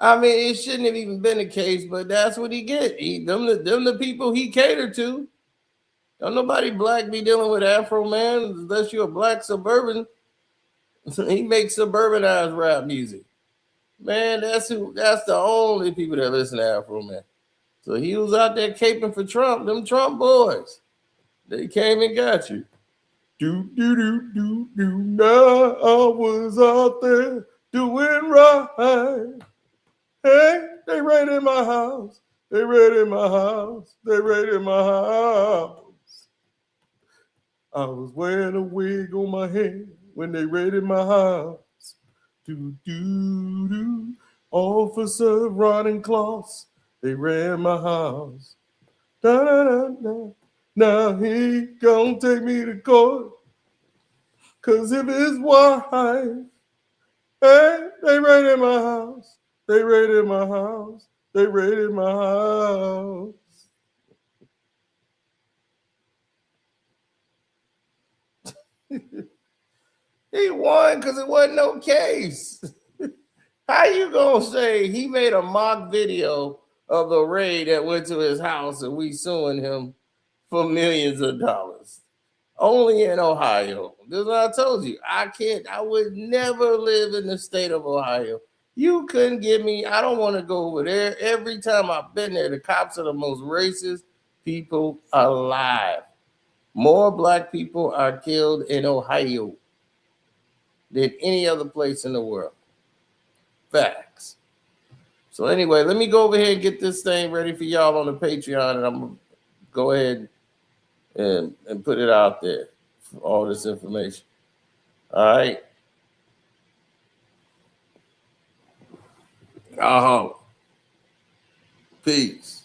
I mean, it shouldn't have even been a case, but that's what he get. Them the people he catered to. Don't nobody black be dealing with Afro Man unless you're a black suburban. He makes suburbanized rap music. Man, that's the only people that listen to Afro Man. So he was out there caping for Trump. Them Trump boys. They came and got you. Do. Now I was out there doing right. Hey, they raided my house. They raided my house. They raided my house. I was wearing a wig on my head when they raided my house. Do. Officer Ron Claus, they ran my house. Da. Now he gonna take me to court. Cause if his wife, hey, they raided my house. They raided my house. They raided my house. He won because it wasn't no case. How you gonna say he made a mock video of the raid that went to his house and we suing him for millions of dollars? Only in Ohio. That's what I told you. I would never live in the state of Ohio. You couldn't get me. I don't want to go over there. Every time I've been there, the cops are the most racist people alive. More black people are killed in Ohio than any other place in the world. Facts. So anyway, let me go over here and get this thing ready for y'all on the Patreon, and I'm going to go ahead and put it out there for all this information. All right. Peace.